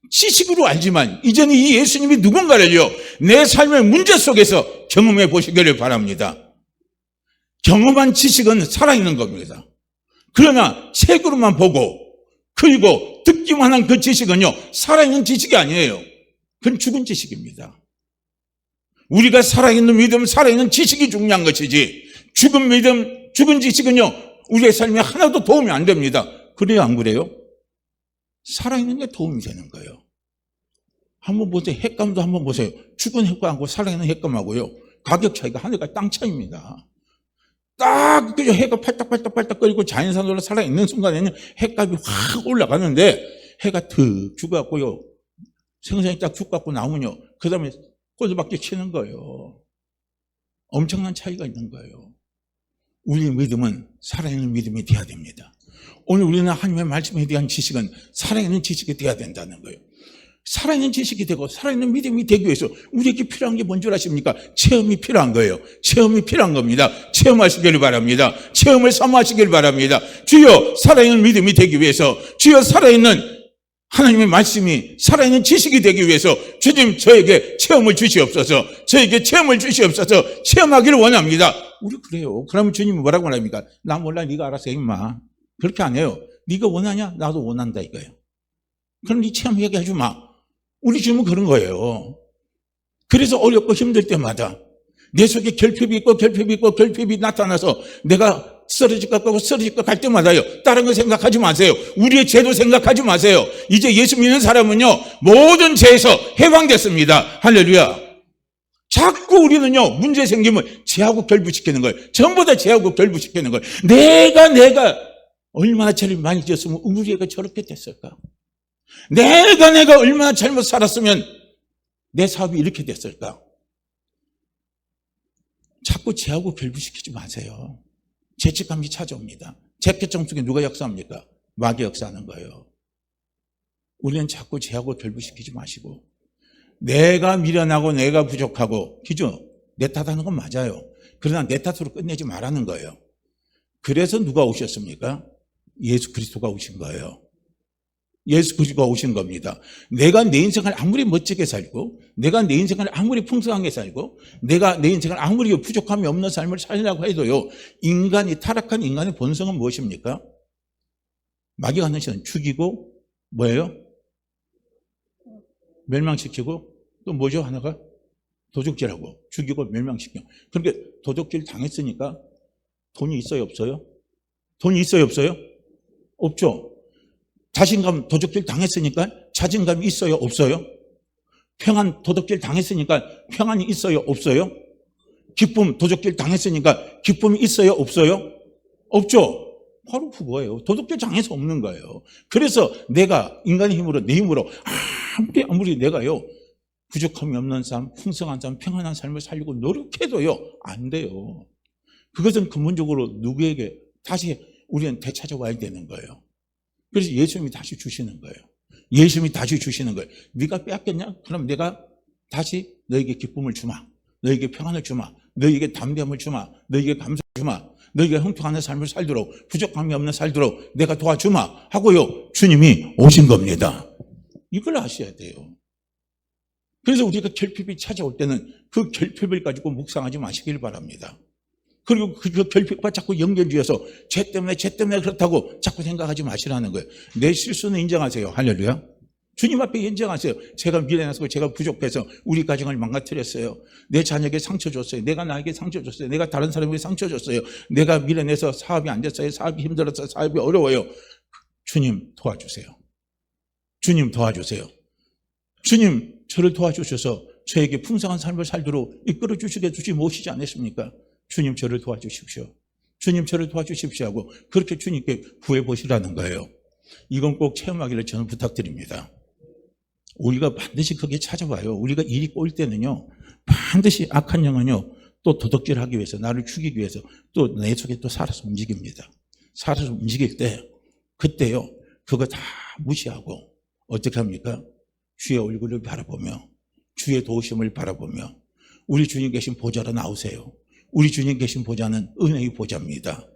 지식으로 알지만 이제는 이 예수님이 누군가를요, 내 삶의 문제 속에서 경험해 보시기를 바랍니다. 경험한 지식은 살아있는 겁니다. 그러나 책으로만 보고 그리고 듣기만 한 그 지식은요, 살아있는 지식이 아니에요. 그건 죽은 지식입니다. 우리가 살아있는 믿음, 살아있는 지식이 중요한 것이지, 죽은 믿음, 죽은 지식은요, 우리의 삶에 하나도 도움이 안 됩니다. 그래요, 안 그래요? 살아있는 게 도움이 되는 거예요. 한번 보세요. 횟감도 한번 보세요. 죽은 횟감하고 살아있는 횟감하고요, 가격 차이가 하늘과 땅 차이입니다. 딱 그저 해가 팔딱팔딱거리고 자연산으로 살아있는 순간에는 횟값이 확 올라가는데, 해가 득 죽어갖고요, 생선이 딱 죽어갖고 나오면요, 그 다음에 꼬들박질 치는 거예요. 엄청난 차이가 있는 거예요. 우리의 믿음은 살아있는 믿음이 돼야 됩니다. 오늘 우리는 하나님의 말씀에 대한 지식은 살아있는 지식이 돼야 된다는 거예요. 살아있는 지식이 되고 살아있는 믿음이 되기 위해서 우리에게 필요한 게 뭔 줄 아십니까? 체험이 필요한 거예요. 체험이 필요한 겁니다. 체험하시기를 바랍니다. 체험을 사모하시기를 바랍니다. 주여 살아있는 믿음이 되기 위해서, 주여 살아있는 하나님의 말씀이 살아있는 지식이 되기 위해서 주님 저에게 체험을 주시옵소서. 저에게 체험을 주시옵소서. 체험하기를 원합니다. 우리 그래요. 그러면 주님이 뭐라고 말합니까? 나 몰라, 네가 알아서 해 임마. 그렇게 안 해요. 네가 원하냐? 나도 원한다 이거예요. 그럼 네 체험하게 하지 마. 우리 주님은 그런 거예요. 그래서 어렵고 힘들 때마다 내 속에 결핍이 있고 결핍이 있고 결핍이 나타나서 내가 쓰러질 것 같고 쓰러질 것 갈 때마다요. 다른 거 생각하지 마세요. 우리의 죄도 생각하지 마세요. 이제 예수 믿는 사람은요. 모든 죄에서 해방됐습니다. 할렐루야. 자꾸 우리는요. 문제 생기면 죄하고 결부시키는 거예요. 전부 다 죄하고 결부시키는 거예요. 내가 얼마나 죄를 많이 지었으면 우리 애가 저렇게 됐을까? 내가 얼마나 잘못 살았으면 내 사업이 이렇게 됐을까? 자꾸 죄하고 결부시키지 마세요. 죄책감이 찾아옵니다. 죄책감 속에 누가 역사합니까? 마귀 역사하는 거예요. 우리는 자꾸 죄하고 결부시키지 마시고 내가 미련하고 내가 부족하고 그죠? 내 탓하는 건 맞아요. 그러나 내 탓으로 끝내지 말라는 거예요. 그래서 누가 오셨습니까? 예수 그리스도가 오신 거예요. 예수 그리스도가 오신 겁니다. 내가 내 인생을 아무리 멋지게 살고 내가 내 인생을 아무리 풍성하게 살고 내가 내 인생을 아무리 부족함이 없는 삶을 살려고 해도요. 타락한 인간의 본성은 무엇입니까? 마귀가 하는 것은 죽이고 뭐예요? 멸망시키고 또 뭐죠 하나가? 도둑질하고 죽이고 멸망시키고. 그러니까 도둑질 당했으니까 돈이 있어요 없어요? 돈이 있어요 없어요? 없죠. 자신감 도둑질 당했으니까 자신감이 있어요 없어요? 평안 도둑질 당했으니까 평안이 있어요 없어요? 기쁨 도둑질 당했으니까 기쁨이 있어요 없어요? 없죠. 바로 그거예요. 도둑질 당해서 없는 거예요. 그래서 내가 인간의 힘으로 내 힘으로 아무리 내가요 부족함이 없는 삶, 풍성한 삶, 평안한 삶을 살려고 노력해도요 안 돼요. 그것은 근본적으로 누구에게 다시 우리는 되찾아와야 되는 거예요. 그래서 예수님이 다시 주시는 거예요. 예수님이 다시 주시는 거예요. 네가 빼앗겼냐? 그럼 내가 다시 너에게 기쁨을 주마. 너에게 평안을 주마. 너에게 담대함을 주마. 너에게 감사를 주마. 너에게 형통하는 삶을 살도록 부족함이 없는 살도록 내가 도와주마 하고요. 주님이 오신 겁니다. 이걸 아셔야 돼요. 그래서 우리가 결핍이 찾아올 때는 그 결핍을 가지고 묵상하지 마시길 바랍니다. 그리고 그 결핍과 자꾸 연결지어서 죄 때문에 그렇다고 자꾸 생각하지 마시라는 거예요. 내 실수는 인정하세요. 할렐루야. 주님 앞에 인정하세요. 제가 미련해서 제가 부족해서 우리 가정을 망가뜨렸어요. 내 자녀에게 상처 줬어요. 내가 나에게 상처 줬어요. 내가 다른 사람에게 상처 줬어요. 내가 미련해서 사업이 안 됐어요. 사업이 힘들어서 사업이 어려워요. 주님 도와주세요. 주님 도와주세요. 주님 저를 도와주셔서 저에게 풍성한 삶을 살도록 이끌어 주시게 주님 오시지 않았습니까? 주님 저를 도와주십시오. 주님 저를 도와주십시오 하고 그렇게 주님께 구해보시라는 거예요. 이건 꼭 체험하기를 저는 부탁드립니다. 우리가 반드시 그게 찾아와요. 우리가 일이 꼬일 때는요. 반드시 악한 영은요. 또 도둑질하기 위해서 나를 죽이기 위해서 또 내 속에 또 살아서 움직입니다. 살아서 움직일 때 그때요. 그거 다 무시하고 어떻게 합니까? 주의 얼굴을 바라보며 주의 도우심을 바라보며 우리 주님 계신 보좌로 나오세요. 우리 주님 계신 보좌는 은혜의 보좌입니다.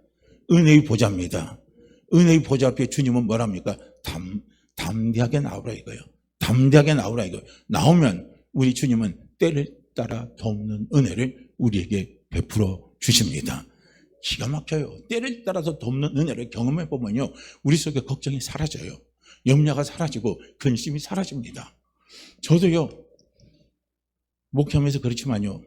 은혜의 보좌입니다. 은혜의 보좌 앞에 주님은 뭐랍니까? 담대하게 나오라 이거예요. 담대하게 나오라 이거예요. 나오면 우리 주님은 때를 따라 돕는 은혜를 우리에게 베풀어 주십니다. 기가 막혀요. 때를 따라서 돕는 은혜를 경험해 보면요. 우리 속에 걱정이 사라져요. 염려가 사라지고 근심이 사라집니다. 저도요. 목회하면서 그렇지만요.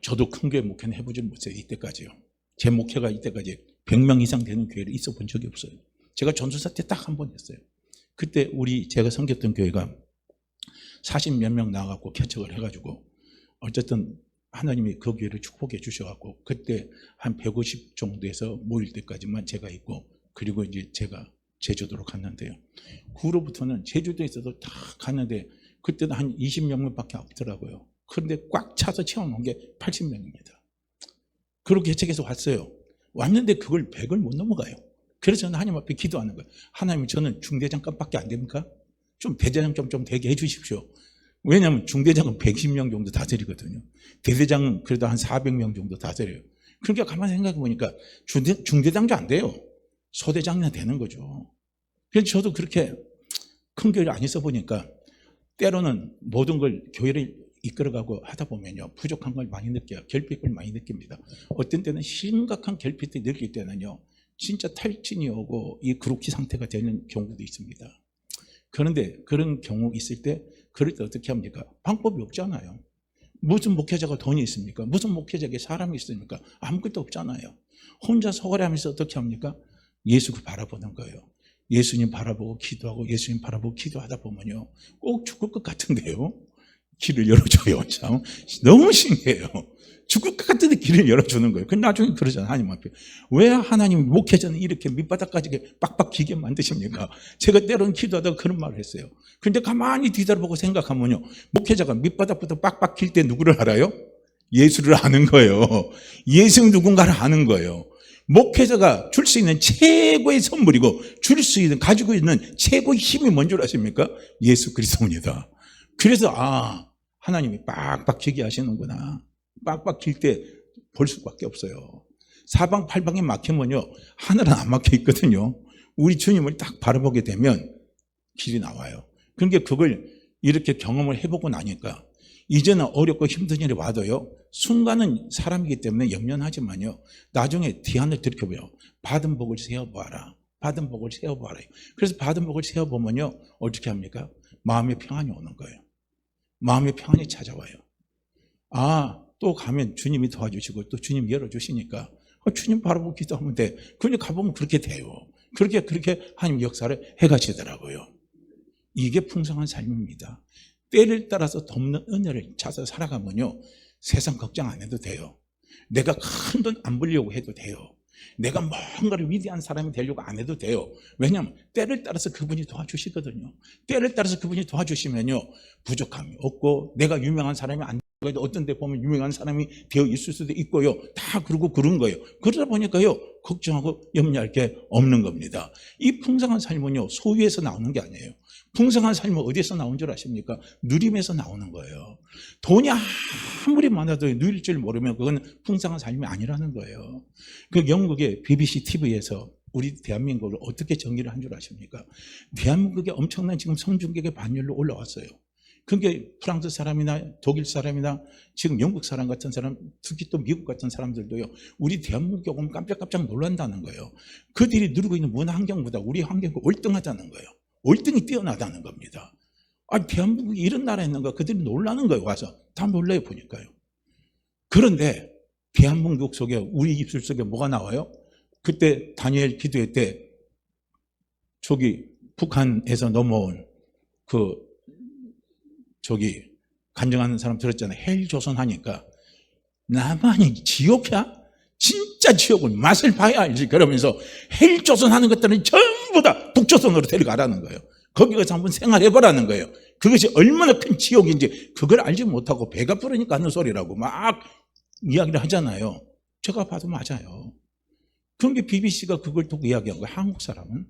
저도 큰 교회 목회는 해보지 못해요. 이때까지요. 제 목회가 이때까지 100명 이상 되는 교회를 있어 본 적이 없어요. 제가 전도사 때 딱 한 번 했어요. 그때 제가 섬겼던 교회가 40몇 명 나와갖고 개척을 해가지고 어쨌든 하나님이 그 교회를 축복해 주셔갖고 그때 한 150 정도에서 모일 때까지만 제가 있고 그리고 이제 제가 제주도로 갔는데요. 그 후로부터는 제주도에서도 다 갔는데 그때는 한 20명밖에 없더라고요. 그런데 꽉 차서 채워놓은 게 80명입니다. 그렇게 개척해서 왔어요. 왔는데 그걸 100을 못 넘어가요. 그래서 저는 하나님 앞에 기도하는 거예요. 하나님 저는 중대장급밖에 안 됩니까? 좀 대대장 좀 되게 해 주십시오. 왜냐하면 중대장은 110명 정도 다스리거든요. 대대장은 그래도 한 400명 정도 다스려요. 그러니까 가만히 생각해 보니까 중대장도 안 돼요. 소대장이 되는 거죠. 그래서 저도 그렇게 큰 교회를 안 있어 보니까 때로는 모든 걸 교회를 이끌어가고 하다 보면요, 부족한 걸 많이 느껴요. 결핍을 많이 느낍니다. 어떤 때는 심각한 결핍을 느낄 때는요, 진짜 탈진이 오고 이 그루키 상태가 되는 경우도 있습니다. 그런데 그런 경우 있을 때 그럴 때 어떻게 합니까? 방법이 없잖아요. 무슨 목회자가 돈이 있습니까? 무슨 목회자에게 사람이 있습니까? 아무것도 없잖아요. 혼자 서거래하면서 어떻게 합니까? 예수를 바라보는 거예요. 예수님 바라보고 기도하고 예수님 바라보고 기도하다 보면요, 꼭 죽을 것 같은데요, 길을 열어줘요. 참 너무 신기해요. 죽을 것 같은데 길을 열어주는 거예요. 근데 나중에 그러잖아요. 하나님 앞에. 왜 하나님 목회자는 이렇게 밑바닥까지 빡빡 기게 만드십니까? 제가 때로는 기도하다가 그런 말을 했어요. 근데 가만히 뒤돌아보고 생각하면요, 목회자가 밑바닥부터 빡빡 길 때 누구를 알아요? 예수를 아는 거예요. 예수 누군가를 아는 거예요. 목회자가 줄 수 있는 최고의 선물이고 줄 수 있는, 가지고 있는 최고의 힘이 뭔 줄 아십니까? 예수 그리스도입니다. 그래서 하나님이 빡빡 기게 하시는구나. 빡빡 길 때 볼 수밖에 없어요. 사방팔방에 막히면요, 하늘은 안 막혀 있거든요. 우리 주님을 딱 바라보게 되면 길이 나와요. 그러니까 그걸 이렇게 경험을 해보고 나니까 이제는 어렵고 힘든 일이 와도요, 순간은 사람이기 때문에 염려하지만요, 나중에 뒤안을 들켜보요. 받은 복을 세어보아라. 받은 복을 세어보아라. 그래서 받은 복을 세어보면요, 어떻게 합니까? 마음의 평안이 오는 거예요. 마음의 평안이 찾아와요. 또 가면 주님이 도와주시고 또 주님 열어주시니까 주님 바라보고 기도하면 돼. 그러니까 가보면 그렇게 돼요. 그렇게 하나님 역사를 해가시더라고요. 이게 풍성한 삶입니다. 때를 따라서 돕는 은혜를 찾아 살아가면요, 세상 걱정 안 해도 돼요. 내가 큰 돈 안 벌려고 해도 돼요. 내가 뭔가를 위대한 사람이 되려고 안 해도 돼요. 왜냐하면 때를 따라서 그분이 도와주시거든요. 때를 따라서 그분이 도와주시면요, 부족함이 없고, 내가 유명한 사람이 안 되고, 어떤 데 보면 유명한 사람이 되어 있을 수도 있고요. 다 그런 거예요. 그러다 보니까요, 걱정하고 염려할 게 없는 겁니다. 이 풍성한 삶은요, 소유에서 나오는 게 아니에요. 풍성한 삶은 어디에서 나온 줄 아십니까? 누림에서 나오는 거예요. 돈이 아무리 많아도 누릴 줄 모르면 그건 풍성한 삶이 아니라는 거예요. 그 영국의 BBC TV에서 우리 대한민국을 어떻게 정의를 한 줄 아십니까? 대한민국에 엄청난 지금 성중객의 반열로 올라왔어요. 그게 프랑스 사람이나 독일 사람이나 지금 영국 사람 같은 사람, 특히 또 미국 같은 사람들도요, 우리 대한민국에 오면 깜짝깜짝 놀란다는 거예요. 그들이 누리고 있는 문화 환경보다 우리 환경이 월등하다는 거예요. 월등히 뛰어나다는 겁니다. 대한민국이 이런 나라였는가? 그들이 놀라는 거예요. 와서 다 놀라요, 보니까요. 그런데 대한민국 속에, 우리 입술 속에 뭐가 나와요? 그때 다니엘 기도회 때 북한에서 넘어온 간증하는 사람 들었잖아요. 헬조선 하니까 나만이 지옥이야? 진짜 지옥을 맛을 봐야 알지. 그러면서 헬조선 하는 것들은 전부 다 북조선으로 데려가라는 거예요. 거기 가서 한번 생활해보라는 거예요. 그것이 얼마나 큰 지옥인지 그걸 알지 못하고 배가 부르니까 하는 소리라고 막 이야기를 하잖아요. 제가 봐도 맞아요. 그런 게 BBC가 그걸 두고 이야기한 거예요. 한국 사람은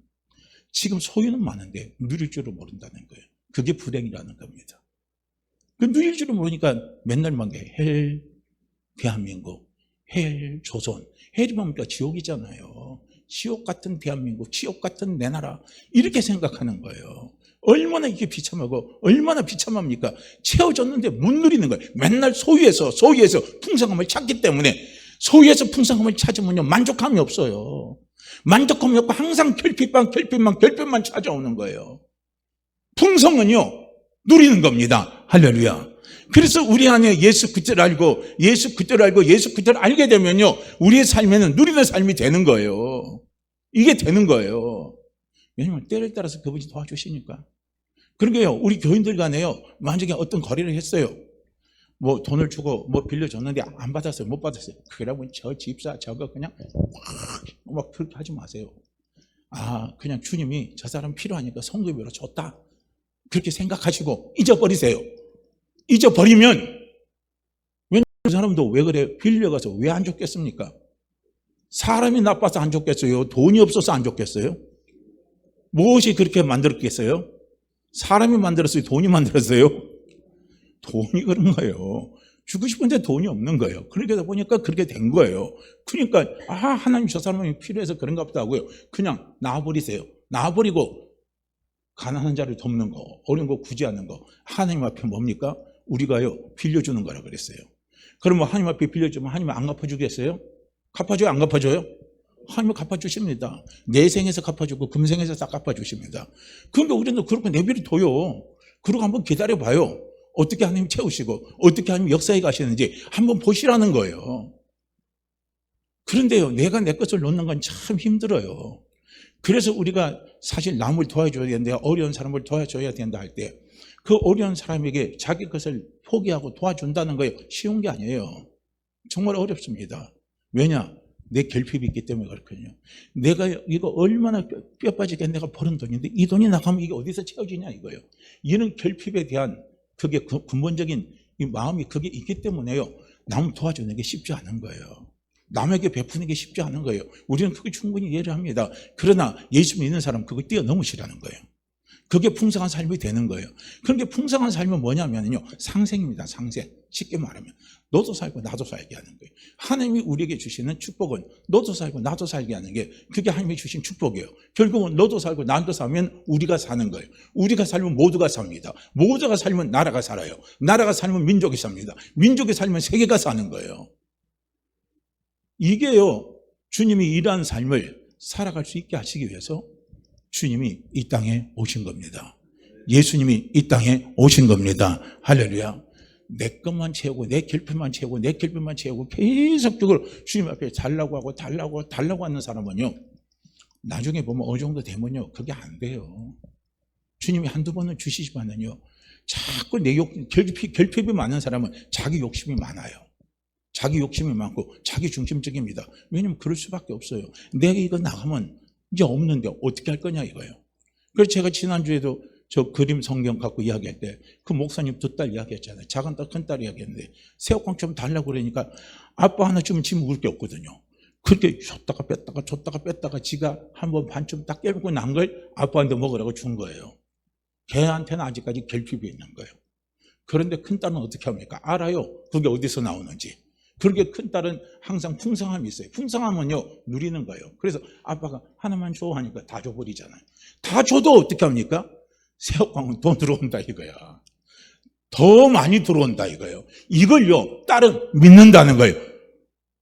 지금 소유는 많은데 누릴 줄을 모른다는 거예요. 그게 불행이라는 겁니다. 그 누릴 줄을 모르니까 맨날 막 헬, 대한민국, 헬, 조선. 헬이면 뭡니까? 지옥이잖아요. 지옥 같은 대한민국, 지옥 같은 내 나라, 이렇게 생각하는 거예요. 얼마나 이게 비참하고 얼마나 비참합니까? 채워졌는데 못 누리는 거예요. 맨날 소유에서 풍성함을 찾기 때문에, 소유에서 풍성함을 찾으면요, 만족함이 없어요. 만족함이 없고 항상 결핍만 찾아오는 거예요. 풍성은요, 누리는 겁니다. 할렐루야. 그래서 우리 안에 예수 그때를 알게 되면요, 우리의 삶에는 누리는 삶이 되는 거예요. 이게 되는 거예요. 왜냐하면 때를 따라서 그분이 도와주시니까. 그러게요, 우리 교인들 간에요, 만약에 어떤 거래를 했어요. 뭐 돈을 주고 뭐 빌려줬는데 안 받았어요. 못 받았어요. 그러면 저 집사 저거 그냥 막 그렇게 하지 마세요. 그냥 주님이 저 사람 필요하니까 성금으로 줬다, 그렇게 생각하시고 잊어버리세요. 잊어버리면, 왜냐하면 그 사람도 왜 그래? 빌려가서 왜 안 줬겠습니까? 사람이 나빠서 안 줬겠어요? 돈이 없어서 안 줬겠어요? 무엇이 그렇게 만들었겠어요? 사람이 만들었어요? 돈이 만들었어요? 돈이 그런 거예요. 주고 싶은데 돈이 없는 거예요. 그러다 보니까 그렇게 된 거예요. 그러니까 하나님 저 사람이 필요해서 그런가 보다 하고요. 그냥 놔버리세요. 놔버리고 가난한 자를 돕는 거, 어려운 거 구제하는 거. 하나님 앞에 뭡니까? 우리가요 빌려주는 거라 그랬어요. 그러면 하나님 앞에 빌려주면 하나님 안 갚아주겠어요? 갚아줘요? 안 갚아줘요? 하나님은 갚아주십니다. 내생에서 갚아주고 금생에서 다 갚아주십니다. 그러니까 우리는 그렇게 내버려둬요. 그리고 한번 기다려봐요. 어떻게 하나님 채우시고 어떻게 하나님 역사에 가시는지 한번 보시라는 거예요. 그런데요, 내가 내 것을 놓는 건 참 힘들어요. 그래서 우리가 사실 남을 도와줘야 되는데, 어려운 사람을 도와줘야 된다 할 때 그 어려운 사람에게 자기 것을 포기하고 도와준다는 거예요. 쉬운 게 아니에요. 정말 어렵습니다. 왜냐? 내 결핍이 있기 때문에 그렇거든요. 내가 이거 얼마나 뼈 빠지게 내가 버는 돈인데 이 돈이 나가면 이게 어디서 채워지냐 이거예요. 이런 결핍에 대한 그게 근본적인 이 마음이 그게 있기 때문에요. 남 도와주는 게 쉽지 않은 거예요. 남에게 베푸는 게 쉽지 않은 거예요. 우리는 그게 충분히 이해를 합니다. 그러나 예수 믿는 사람은 그걸 뛰어넘으시라는 거예요. 그게 풍성한 삶이 되는 거예요. 그런데 풍성한 삶은 뭐냐면요, 상생입니다. 상생. 쉽게 말하면 너도 살고 나도 살게 하는 거예요. 하나님이 우리에게 주시는 축복은 너도 살고 나도 살게 하는 게 그게 하나님이 주신 축복이에요. 결국은 너도 살고 나도 살면 우리가 사는 거예요. 우리가 살면 모두가 삽니다. 모두가 살면 나라가 살아요. 나라가 살면 민족이 삽니다. 민족이 살면 세계가 사는 거예요. 이게요, 주님이 이러한 삶을 살아갈 수 있게 하시기 위해서 주님이 이 땅에 오신 겁니다. 예수님이 이 땅에 오신 겁니다. 할렐루야. 내 것만 채우고 내 결핍만 채우고 내 결핍만 채우고 계속 그걸 주님 앞에 달라고 하고 달라고 하는 사람은요, 나중에 보면 어느 정도 되면요 그게 안 돼요. 주님이 한두 번은 주시지만은요 자꾸 내 결핍이 많은 사람은 자기 욕심이 많아요. 자기 욕심이 많고 자기 중심적입니다. 왜냐면 그럴 수밖에 없어요. 내가 이거 나가면 이제 없는데 어떻게 할 거냐 이거예요. 그래서 제가 지난주에도 저 그림 성경 갖고 이야기할 때 그 목사님 두 딸 이야기했잖아요. 작은 딸, 큰 딸 이야기했는데 새우깡 좀 달라고 그러니까 아빠 하나 주면 지 먹을 게 없거든요. 그렇게 줬다가 뺐다가 지가 한 번 반쯤 딱 깨물고 난 걸 아빠한테 먹으라고 준 거예요. 걔한테는 아직까지 결핍이 있는 거예요. 그런데 큰 딸은 어떻게 합니까? 알아요. 그게 어디서 나오는지. 그렇게 큰 딸은 항상 풍성함이 있어요. 풍성함은요 누리는 거예요. 그래서 아빠가 하나만 줘 하니까 다 줘버리잖아요. 다 줘도 어떻게 합니까? 새우깡은 더 들어온다 이거야. 더 많이 들어온다 이거예요. 이걸요 딸은 믿는다는 거예요.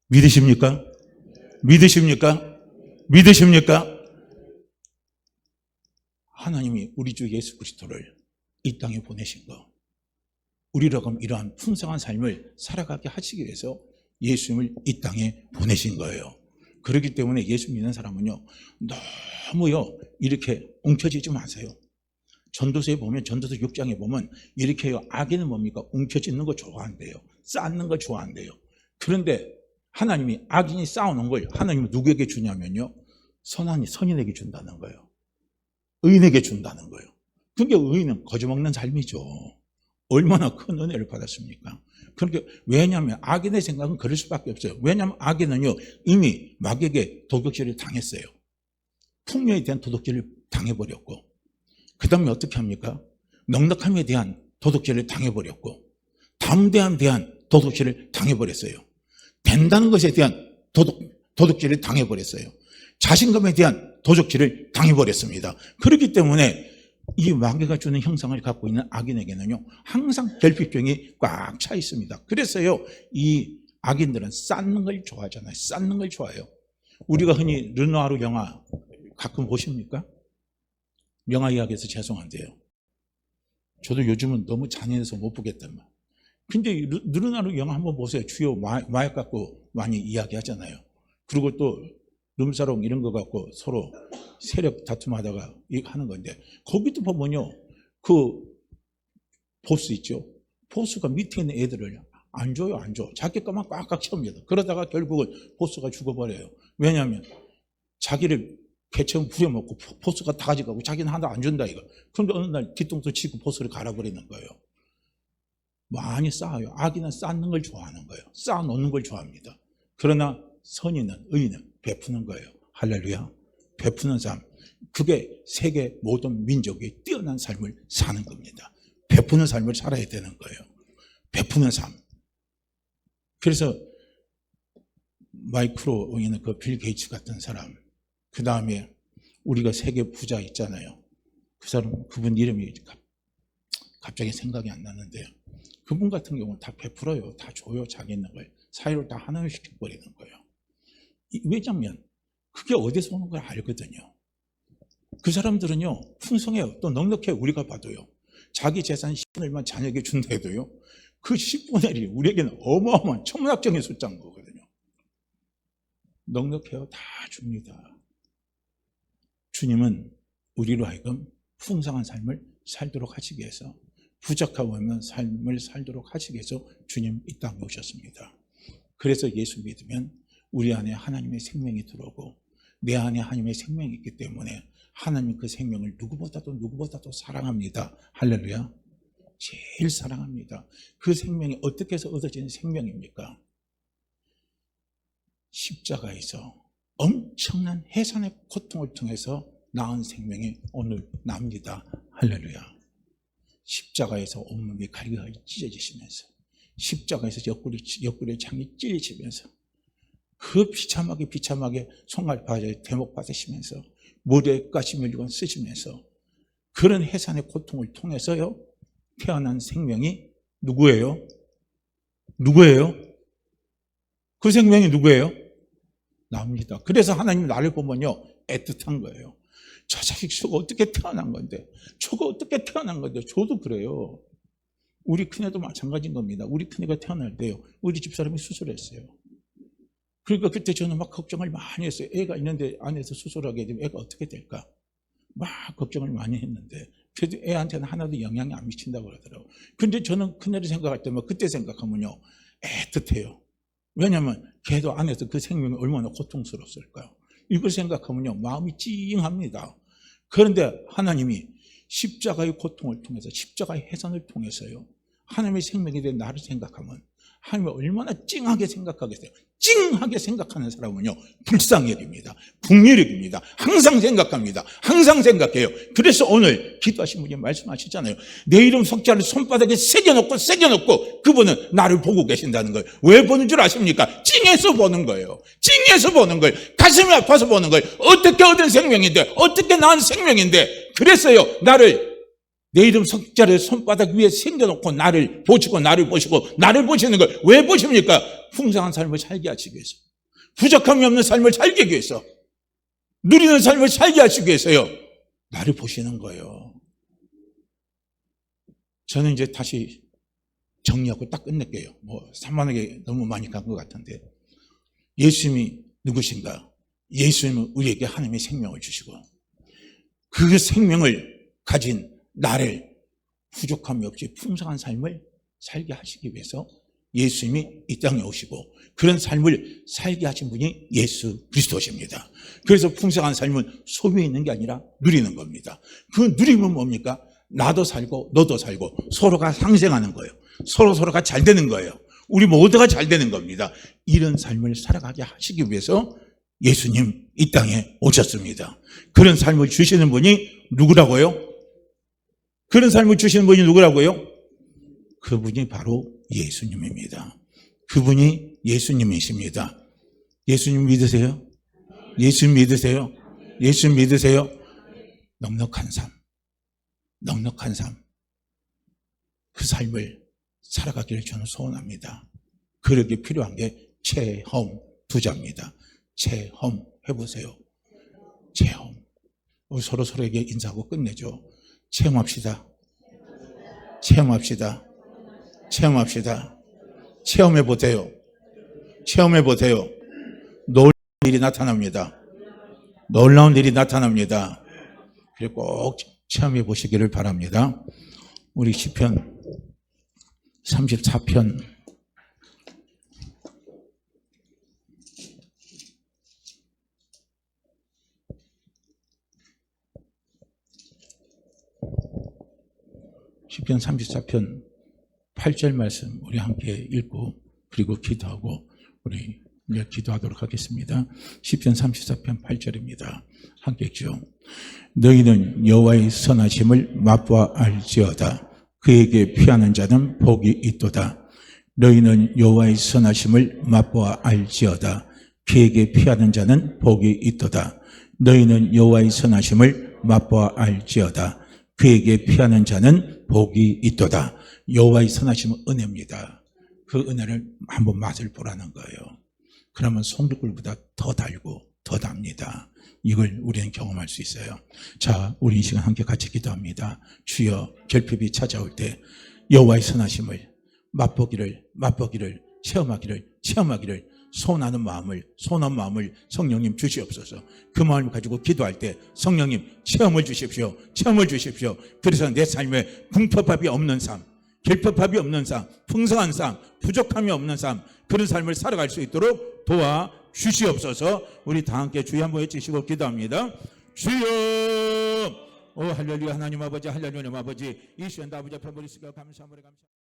믿으십니까? 믿으십니까? 믿으십니까? 하나님이 우리 주 예수 그리스도를 이 땅에 보내신 거, 우리라고 이러한 풍성한 삶을 살아가게 하시기 위해서 예수님을 이 땅에 보내신 거예요. 그렇기 때문에 예수 믿는 사람은요 너무요 이렇게 웅켜지지 마세요. 전도서에 보면, 전도서 6장에 보면 이렇게요, 악인은 뭡니까? 웅켜짓는 거 좋아한대요. 쌓는 거 좋아한대요. 그런데 하나님이 악인이 쌓아놓은 걸 하나님은 누구에게 주냐면요, 선인에게 준다는 거예요. 의인에게 준다는 거예요. 그게 의인은 거저먹는 삶이죠. 얼마나 큰 은혜를 받았습니까? 그렇게, 왜냐하면 악인의 생각은 그럴 수밖에 없어요. 왜냐하면 악인은요 이미 마귀에게 도둑질을 당했어요. 풍요에 대한 도둑질을 당해버렸고, 그 다음에 어떻게 합니까? 넉넉함에 대한 도둑질을 당해버렸고, 담대함에 대한 도둑질을 당해버렸어요. 된다는 것에 대한 도둑질을 당해버렸어요. 자신감에 대한 도둑질을 당해버렸습니다. 그렇기 때문에 이 마귀가 주는 형상을 갖고 있는 악인에게는요 항상 결핍병이 꽉 차 있습니다. 그래서요 이 악인들은 쌓는 걸 좋아하잖아요. 쌓는 걸 좋아해요. 우리가 흔히 르누아르 영화 가끔 보십니까? 영화 이야기해서 죄송한데요, 저도 요즘은 너무 잔인해서 못 보겠단 말. 근데 르누아르 영화 한번 보세요. 주요 마약 갖고 많이 이야기하잖아요. 그리고 또 룸사롱 이런 거 갖고 서로 세력 다툼하다가 하는 건데, 거기도 보면요 그 보스 있죠. 보스가 밑에 있는 애들을 안 줘요. 안 줘. 자기 것만 꽉꽉 채웁니다. 그러다가 결국은 보스가 죽어버려요. 왜냐하면 자기를 개처럼 부려먹고 보스가 다 가져가고 자기는 하나 안 준다 이거. 그런데 어느 날 뒤통수 치고 보스를 갈아버리는 거예요. 많이 쌓아요. 악인은 쌓는 걸 좋아하는 거예요. 쌓아놓는 걸 좋아합니다. 그러나 선인은, 의인은 베푸는 거예요. 할렐루야. 베푸는 삶. 그게 세계 모든 민족이 뛰어난 삶을 사는 겁니다. 베푸는 삶을 살아야 되는 거예요. 베푸는 삶. 그래서 마이크로에는 그 빌 게이츠 같은 사람, 그 다음에 우리가 세계 부자 있잖아요. 그 사람, 그분 이름이 갑자기 생각이 안 나는데요. 그분 같은 경우는 다 베풀어요. 다 줘요. 자기 있는 걸. 사회를 다 하나로 시켜버리는 거예요. 왜냐면 그게 어디서 오는 걸 알거든요. 그 사람들은요, 풍성해요. 또 넉넉해요. 우리가 봐도요. 자기 재산 10분의 1만 자녀에게 준다 해도요, 그 10분의 1이 우리에게는 어마어마한 천문학적인 숫자인 거거든요. 넉넉해요. 다 줍니다. 주님은 우리로 하여금 풍성한 삶을 살도록 하시기 위해서, 부족하고 하면 삶을 살도록 하시기 위해서 주님 이 땅에 오셨습니다. 그래서 예수 믿으면 우리 안에 하나님의 생명이 들어오고 내 안에 하나님의 생명이 있기 때문에 하나님 그 생명을 누구보다도 사랑합니다. 할렐루야. 제일 사랑합니다. 그 생명이 어떻게 해서 얻어지는 생명입니까? 십자가에서 엄청난 해산의 고통을 통해서 낳은 생명이 오늘 납니다. 할렐루야. 십자가에서 온몸이 갈기갈기 찢어지시면서, 십자가에서 옆구리 창이 찔리시면서, 그 비참하게 송갈바지에 대목 받으시면서 머리에 가시멜리곤 쓰시면서 그런 해산의 고통을 통해서요 태어난 생명이 누구예요? 그 생명이 누구예요? 납니다. 그래서 하나님 나를 보면요 애틋한 거예요. 저 자식 저거 어떻게 태어난 건데, 저도 그래요. 우리 큰애도 마찬가지인 겁니다. 우리 큰애가 태어날 때요 우리 집사람이 수술했어요. 그러니까 그때 저는 막 걱정을 많이 했어요. 애가 있는데 안에서 수술하게 되면 애가 어떻게 될까? 막 걱정을 많이 했는데 그래도 애한테는 하나도 영향이 안 미친다고 그러더라고요. 근데 저는 큰애를 생각할 때만 그때 생각하면요 애틋해요. 왜냐하면 걔도 안에서 그 생명이 얼마나 고통스러웠을까요? 이걸 생각하면요 마음이 찡합니다. 그런데 하나님이 십자가의 고통을 통해서, 십자가의 해산을 통해서요 하나님의 생명이 된 나를 생각하면 하나님이 얼마나 찡하게 생각하겠어요. 찡하게 생각하는 사람은요 불상혈입니다. 북유력입니다. 항상 생각합니다. 항상 생각해요. 그래서 오늘 기도하신 분이 말씀하시잖아요. 내 이름 석자를 손바닥에 새겨놓고 그분은 나를 보고 계신다는 거예요. 왜 보는 줄 아십니까? 찡해서 보는 거예요. 가슴이 아파서 보는 거예요. 어떻게 얻은 생명인데, 어떻게 낳은 생명인데, 그래서요 내 이름 석자를 손바닥 위에 생겨놓고 나를 보시고 나를 보시는 걸 왜 보십니까? 풍성한 삶을 살게 하시기 위해서, 부족함이 없는 삶을 살기 위해서, 누리는 삶을 살게 하시기 위해서요 나를 보시는 거예요. 저는 이제 다시 정리하고 딱 끝낼게요. 산만하게 너무 많이 간 것 같은데, 예수님이 누구신가? 예수님은 우리에게 하나님의 생명을 주시고 그 생명을 가진 나를 부족함이 없이 풍성한 삶을 살게 하시기 위해서 예수님이 이 땅에 오시고 그런 삶을 살게 하신 분이 예수 그리스도십니다. 그래서 풍성한 삶은 소유에 있는 게 아니라 누리는 겁니다. 그 누림은 뭡니까? 나도 살고 너도 살고 서로가 상생하는 거예요. 서로가 잘 되는 거예요. 우리 모두가 잘 되는 겁니다. 이런 삶을 살아가게 하시기 위해서 예수님 이 땅에 오셨습니다. 그런 삶을 주시는 분이 누구라고요? 그분이 바로 예수님입니다. 그분이 예수님이십니다. 예수님 믿으세요? 넉넉한 삶, 그 삶을 살아가기를 저는 소원합니다. 그러기 필요한 게 체험 부자입니다. 체험 해보세요. 체험. 우리 서로에게 인사하고 끝내죠. 체험합시다. 체험해보세요. 놀라운 일이 나타납니다. 그리고 꼭 체험해 보시기를 바랍니다. 우리 시편 34편 8절 말씀 우리 함께 읽고 그리고 기도하고 우리 이제 기도하도록 하겠습니다. 시편 34편 8절입니다. 함께 읽죠. 너희는 여호와의 선하심을 맛보아 알지어다. 그에게 피하는 자는 복이 있도다. 너희는 여호와의 선하심을 맛보아 알지어다. 그에게 피하는 자는 복이 있도다. 너희는 여호와의 선하심을 맛보아 알지어다. 그에게 피하는 자는 복이 있도다. 여호와의 선하심은 은혜입니다. 그 은혜를 한번 맛을 보라는 거예요. 그러면 송두굴보다 더 달고 더 답니다. 이걸 우리는 경험할 수 있어요. 자, 우리 이 시간 함께 같이 기도합니다. 주여, 결핍이 찾아올 때 여호와의 선하심을 맛보기를 체험하기를 소원하는 마음을 성령님 주시옵소서. 그 마음을 가지고 기도할 때 성령님 체험을 주십시오. 그래서 내 삶에 궁핍함이 없는 삶, 결핍함이 없는 삶, 풍성한 삶, 부족함이 없는 삶, 그런 삶을 살아갈 수 있도록 도와 주시옵소서. 우리 다 함께 주여 한번 외치시고 기도합니다. 주여, 오 할렐루야. 하나님 아버지, 할렐루야 아버지, 이 시간 아버지 앞에 머리 숙여 감사함으로 감사.